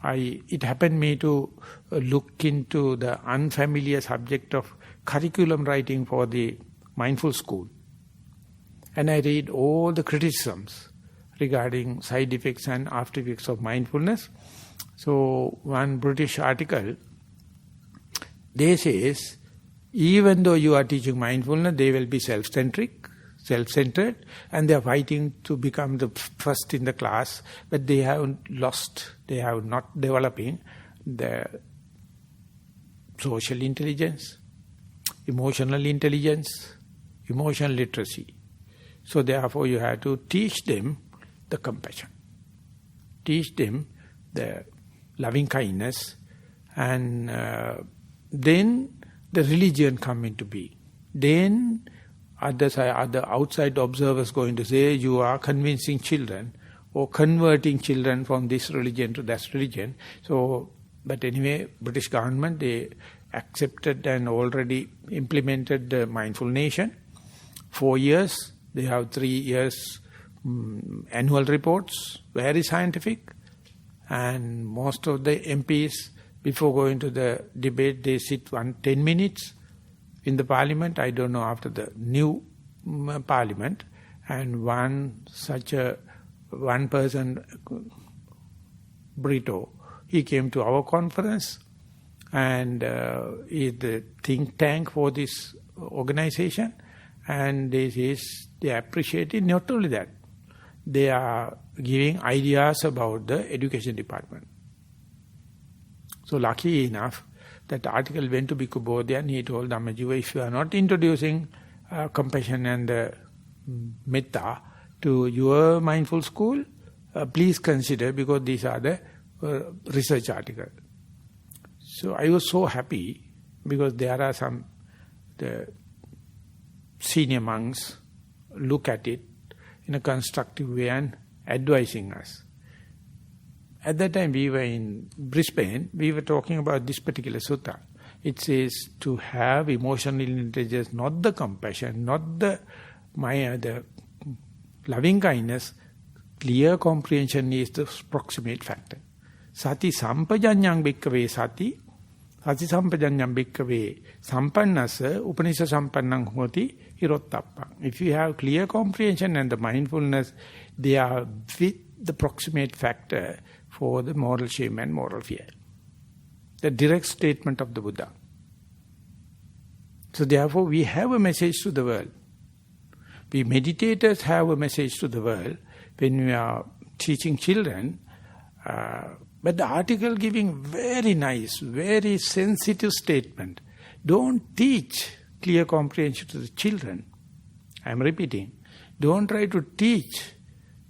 it happened me to look into the unfamiliar subject of curriculum writing for the mindful school. And I read all the criticisms regarding side effects and after effects of mindfulness. So one British article, they says, even though you are teaching mindfulness, they will be self-centric, self-centered, and they are fighting to become the first in the class, but they have lost, they have not developing the social intelligence, emotional literacy. So therefore you have to teach them the compassion, teach them the loving kindness, and then the religion come into being. Then other outside observers going to say you are convincing children or converting children from this religion to that religion. So, but anyway, British government, they accepted and already implemented the mindful nation. 4 years, they have 3 years annual reports, very scientific, and most of the MPs, before going to the debate, they sit 10 minutes in the parliament. I don't know after the new parliament, and one person, Brito, he came to our conference, and is the think tank for this organization, and they appreciate it. Not only that, they are giving ideas about the education department. So lucky enough, that article went to Bhikkhu Bodhi and he told Dhammajiva, if you are not introducing compassion and metta to your mindful school, please consider, because these are the research articles. So I was so happy, because there are some the senior monks look at it in a constructive way and advising us. At that time we were in Brisbane, we were talking about this particular sutta. It says to have emotional intelligence, not the compassion, not the loving kindness, clear comprehension is the proximate factor. Satisampajanna bhikkhave sati, Satisampajanna bhikkhave sampannasa upanisa sampannang hoti hirottappa. If you have clear comprehension and the mindfulness, they are with the proximate factor for the moral shame and moral fear. The direct statement of the Buddha. So therefore we have a message to the world. We meditators have a message to the world when we are teaching children. But the article giving very nice, very sensitive statement. Don't teach clear comprehension to the children. I am repeating. Don't try to teach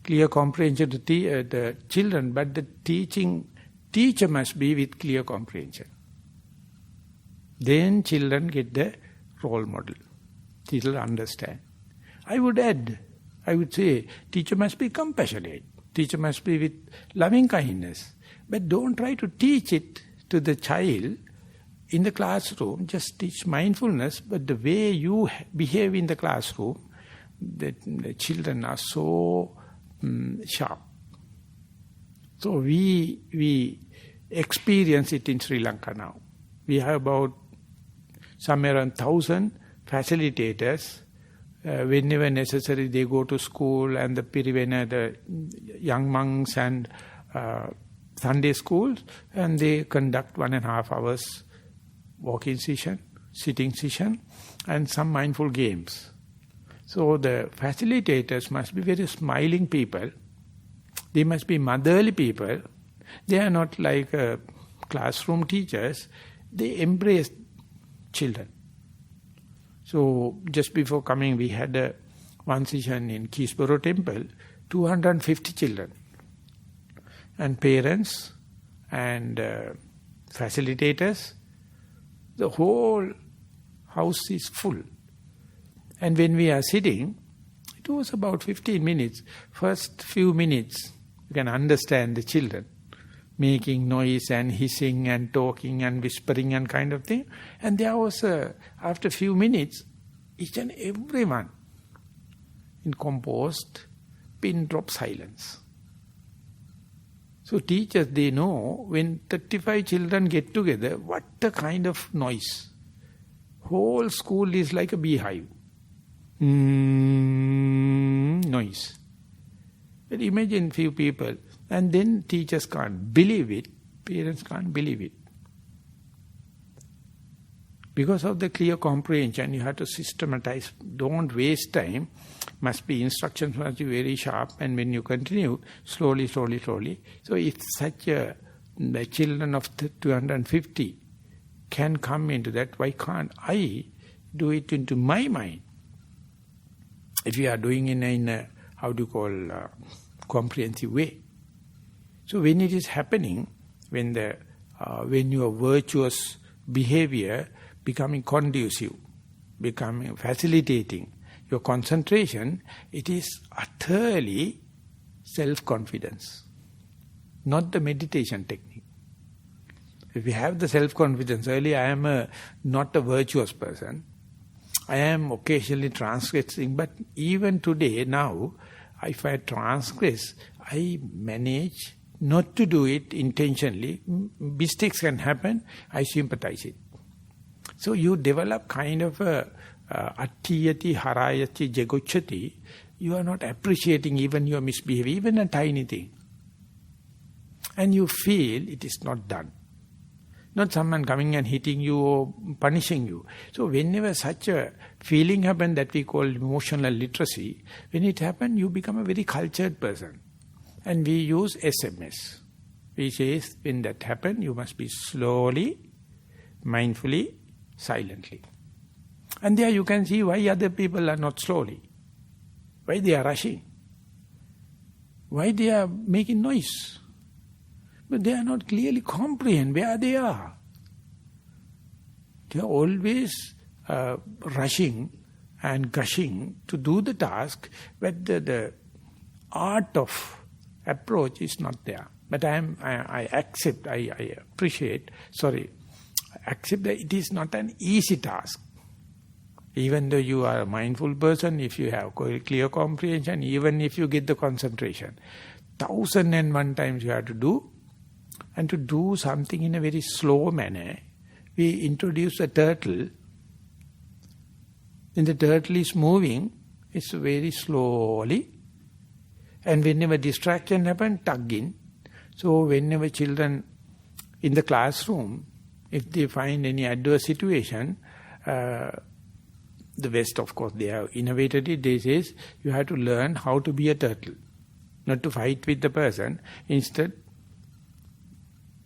clear comprehension to the children, but the teacher must be with clear comprehension. Then children get the role model. Children understand. I would say, teacher must be compassionate. Teacher must be with loving kindness. But don't try to teach it to the child in the classroom. Just teach mindfulness, but the way you behave in the classroom, the children are so sharp. So we experience it in Sri Lanka now. We have about somewhere around 1,000 facilitators. Whenever necessary, they go to school and the Pirivena, the young monks and Sunday schools, and they conduct 1.5 hours walking session, sitting session, and some mindful games. So the facilitators must be very smiling people. They must be motherly people. They are not like classroom teachers. They embrace children. So just before coming, we had one session in Keysborough Temple, 250 children. And parents and facilitators, the whole house is full. And when we are sitting, it was about 15 minutes. First few minutes, you can understand the children making noise and hissing and talking and whispering and kind of thing. And there was, after a few minutes, each and everyone in composed, pin drop silence. So teachers, they know when 35 children get together, what a kind of noise. Whole school is like a beehive. Noise. But imagine few people, and then teachers can't believe it, parents can't believe it. Because of the clear comprehension, you have to systematize, don't waste time, instructions must be very sharp, and when you continue, slowly. So if such the children of 250 can come into that, why can't I do it into my mind? If you are doing in a comprehensive way. So when it is happening, when your virtuous behavior becoming conducive, becoming facilitating your concentration, it is utterly self-confidence, not the meditation technique. If you have the self-confidence, earlier I am not a virtuous person, I am occasionally transgressing, but even today, now, if I transgress, I manage not to do it intentionally. Mistakes can happen, I sympathize it. So you develop kind of a attiyati, harayati, jaguchati. You are not appreciating even your misbehavior, even a tiny thing. And you feel it is not done. Not someone coming and hitting you or punishing you. So whenever such a feeling happens that we call emotional literacy, when it happens, you become a very cultured person. And we use SMS. We say, when that happens, you must be slowly, mindfully, silently. And there you can see why other people are not slowly. Why they are rushing. Why they are making noise. But they are not clearly comprehend where they are. They are always rushing and gushing to do the task, but the art of approach is not there. But I accept, I appreciate, accept that it is not an easy task. Even though you are a mindful person, if you have clear comprehension, even if you get the concentration, 1001 times you have to do, and to do something in a very slow manner. We introduce a turtle. When the turtle is moving, it's very slowly. And whenever distraction happens, tug in. So whenever children in the classroom, if they find any adverse situation, the West, of course, they have innovated it. They say, you have to learn how to be a turtle. Not to fight with the person. Instead,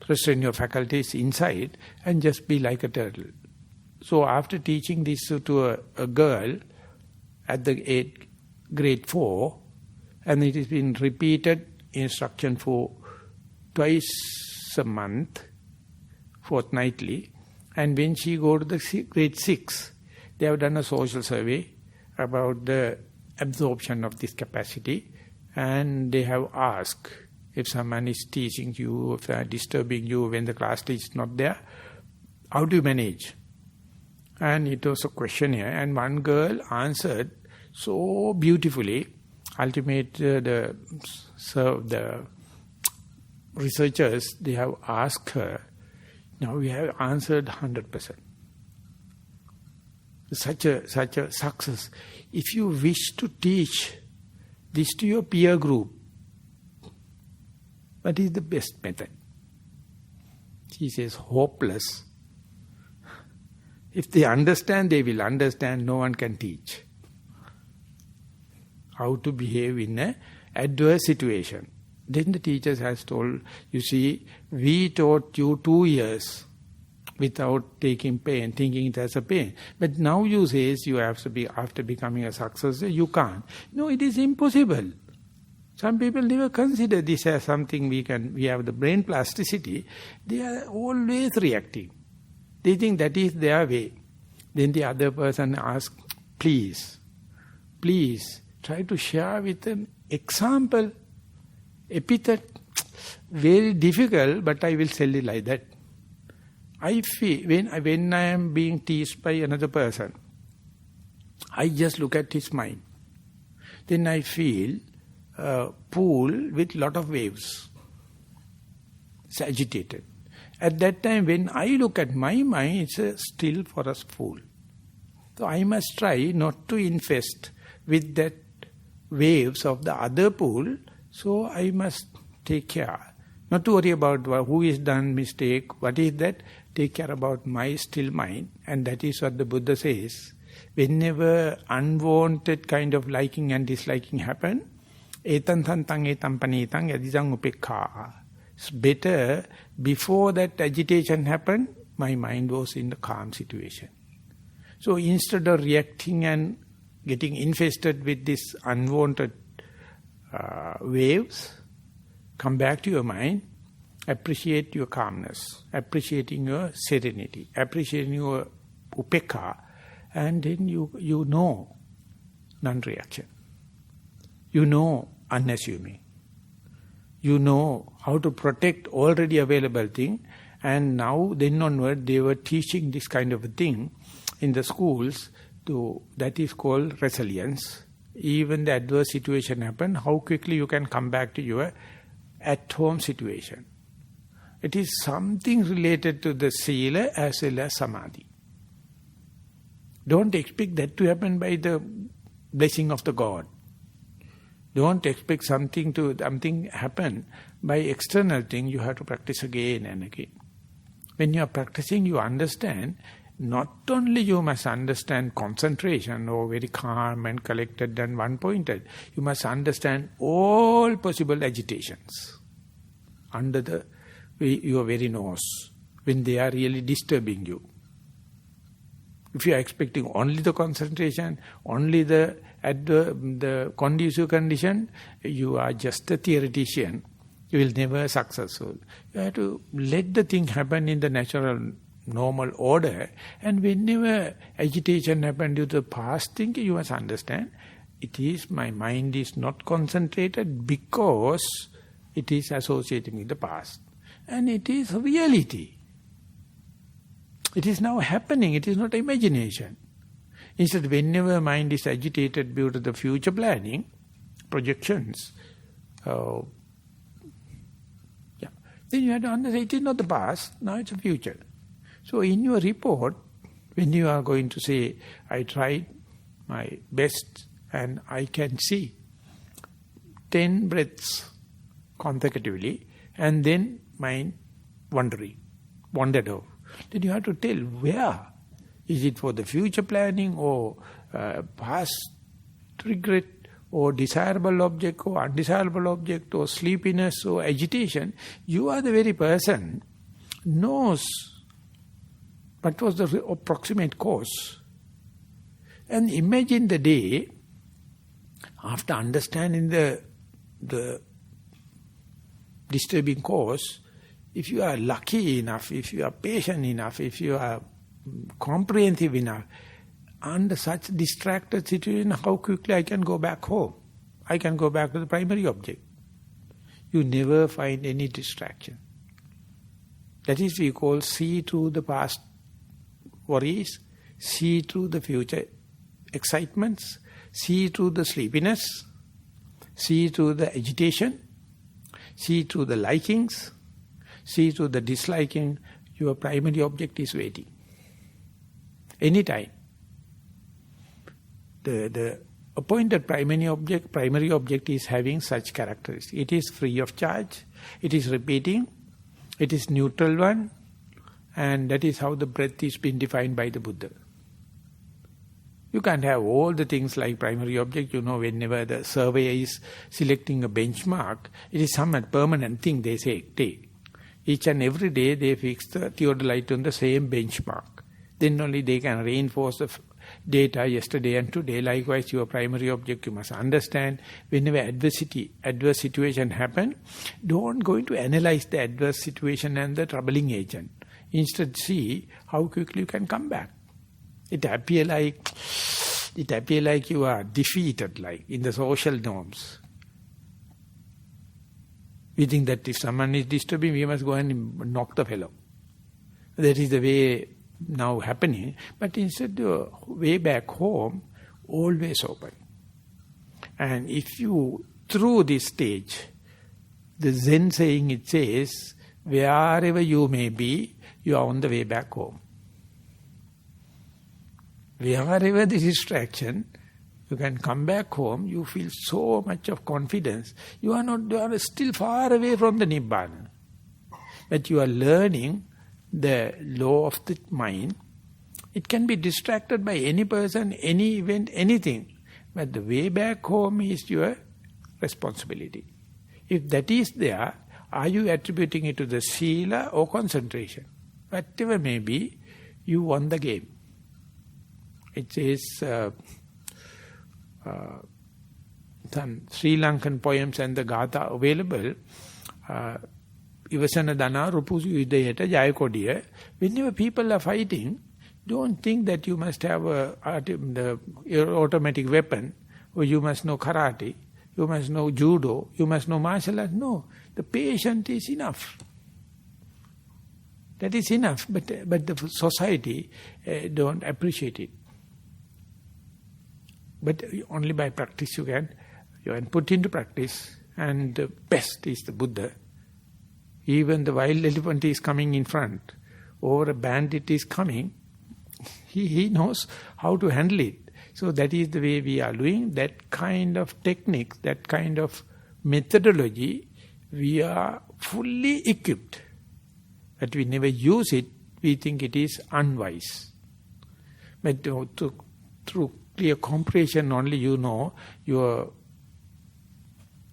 restrain your faculties inside and just be like a turtle. So after teaching this to a girl at the grade 4, and it has been repeated instruction for twice a month, fortnightly, and when she go to the grade 6, they have done a social survey about the absorption of this capacity, and they have asked, if someone is teaching you, if they are disturbing you when the class teacher is not there, how do you manage? And it was a questionnaire, and one girl answered so beautifully. Ultimately, the researchers, they have asked her, now we have answered 100%. Such a success. If you wish to teach this to your peer group, what is the best method? She says, hopeless. If they understand, they will understand. No one can teach how to behave in an adverse situation. Then the teachers has told, you see, we taught you 2 years without taking pain, thinking it as a pain. But now you say you have to be, after becoming a successor, you can't. No, it is impossible. Some people never consider this as something we have the brain plasticity. They are always reacting. They think that is their way. Then the other person asks, please, try to share with an example, epithet. Very difficult, but I will tell it like that. I feel, when I am being teased by another person, I just look at his mind. Then I feel a pool with lot of waves. It's agitated. At that time, when I look at my mind, it's a still forest pool. So I must try not to infest with that waves of the other pool. So I must take care. Not to worry about who is done mistake, what is that. Take care about my still mind. And that is what the Buddha says. Whenever unwanted kind of liking and disliking happen, etan santang etam panitang yadidang upekha. It's better, before that agitation happened, my mind was in the calm situation. So instead of reacting and getting infested with this unwanted waves, come back to your mind, appreciate your calmness, appreciating your serenity, appreciating your upekha, and then you know non-reaction. You know unassuming. You know how to protect already available thing, and now then onward they were teaching this kind of a thing in the schools, that is called resilience. Even the adverse situation happen, how quickly you can come back to your at-home situation. It is something related to the sila as well as samadhi. Don't expect that to happen by the blessing of the God. Don't expect something happen by external thing. You have to practice again and again. When you are practicing, you understand, not only you must understand concentration or very calm and collected and one-pointed, you must understand all possible agitations under your very nose, when they are really disturbing you. If you are expecting only the concentration, only the conducive condition, you are just a theoretician. You will never successful. You have to let the thing happen in the natural, normal order. And whenever agitation happens due to the past thinking, you must understand, it is my mind is not concentrated because it is associated with the past. And it is reality. It is now happening, it is not imagination. Instead, whenever mind is agitated due to the future planning, projections, then you have to understand it is not the past, now it's the future. So in your report, when you are going to say, I tried my best and I can see 10 breaths consecutively, and then mind wandered off. Then you have to tell where. Is it for the future planning or past regret or desirable object or undesirable object or sleepiness or agitation? You are the very person knows what was the approximate cause. And imagine the day after understanding the disturbing cause, if you are lucky enough, if you are patient enough, if you are comprehensive enough, under such distracted situation, how quickly I can go back home? I can go back to the primary object. You never find any distraction. That is we call see through the past worries, see through the future excitements, see through the sleepiness, see through the agitation, see through the likings, see through the disliking. Your primary object is waiting. Anytime. The appointed primary object is having such characteristics. It is free of charge, it is repeating, it is neutral one, and that is how the breath is been defined by the Buddha. You can't have all the things like primary object. You know, whenever the surveyor is selecting a benchmark, it is some permanent thing they say, take. Each and every day they fix the theodolite on the same benchmark. Then only they can reinforce the data yesterday and today. Likewise, your primary object, you must understand, whenever adverse situation happen, don't go into analyze the adverse situation and the troubling agent. Instead, see how quickly you can come back. It appear like you are defeated, like in the social norms. We think that if someone is disturbing, we must go and knock the fellow. That is the way now happening. But instead, the way back home, always open. And if you, through this stage, the Zen saying, it says, wherever you may be, you are on the way back home. Wherever the distraction, you can come back home, you feel so much of confidence. You are still far away from the Nibbana. But you are learning the law of the mind. It can be distracted by any person, any event, anything. But the way back home is your responsibility. If that is there, are you attributing it to the sila or concentration? Whatever may be, you won the game. It says, some Sri Lankan poems and the Gatha available, Ivasana Dana Rupusu Yudayata Jayakodiya. Whenever people are fighting, don't think that you must have your automatic weapon, or you must know karate, you must know judo, you must know martial arts. No, the patient is enough. That is enough, but the society don't appreciate it. But only by practice you can put into practice, and the best is the Buddha. Even the wild elephant is coming in front, or a bandit is coming, he knows how to handle it. So that is the way we are doing. That kind of technique, that kind of methodology, we are fully equipped. But we never use it, we think it is unwise. But through clear comprehension only, you know your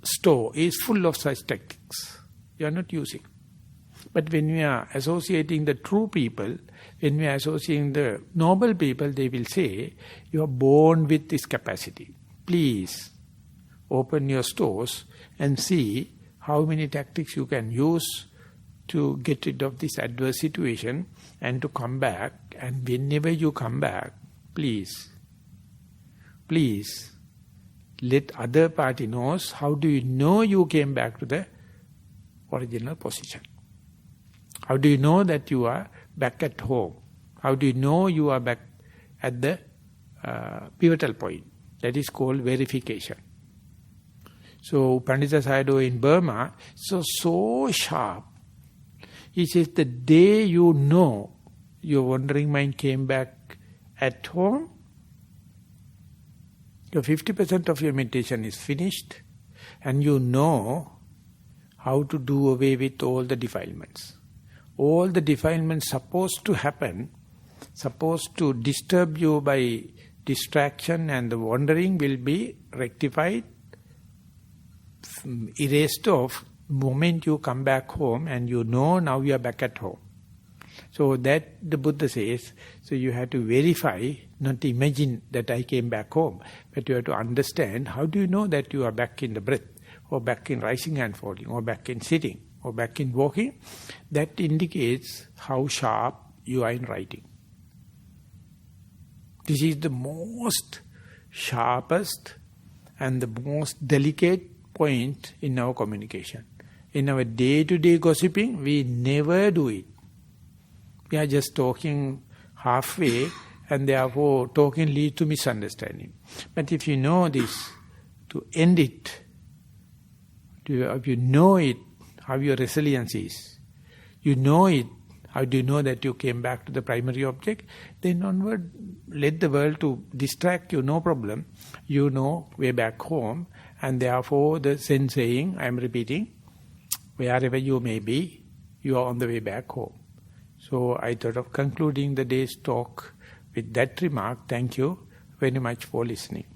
store is full of such tactics. You are not using. But when we are associating the true people, when we are associating the noble people, they will say, you are born with this capacity. Please open your stores and see how many tactics you can use to get rid of this adverse situation and to come back. And whenever you come back, please let other party knows how do you know you came back to the original position. How do you know that you are back at home? How do you know you are back at the pivotal point. That is called verification. So Pandita Sayadaw in Burma, so sharp. He says the day you know your wandering mind came back at home, your 50% of your meditation is finished, and you know how to do away with all the defilements. All the defilements supposed to happen, supposed to disturb you by distraction and the wandering will be rectified, erased off moment you come back home and you know now you are back at home. So that the Buddha says, so you have to verify, not imagine that I came back home, but you have to understand how do you know that you are back in the breath, or back in rising and falling, or back in sitting, or back in walking. That indicates how sharp you are in writing. This is the most sharpest and the most delicate point in our communication. In our day-to-day gossiping, we never do it. We are just talking halfway, and therefore talking leads to misunderstanding. But if you know this, to end it, if you know it, how your resilience is, you know it, how do you know that you came back to the primary object, then onward, let the world to distract you, no problem. You know way back home, and therefore the sense saying, I am repeating, wherever you may be, you are on the way back home. So I thought of concluding the day's talk with that remark. Thank you very much for listening.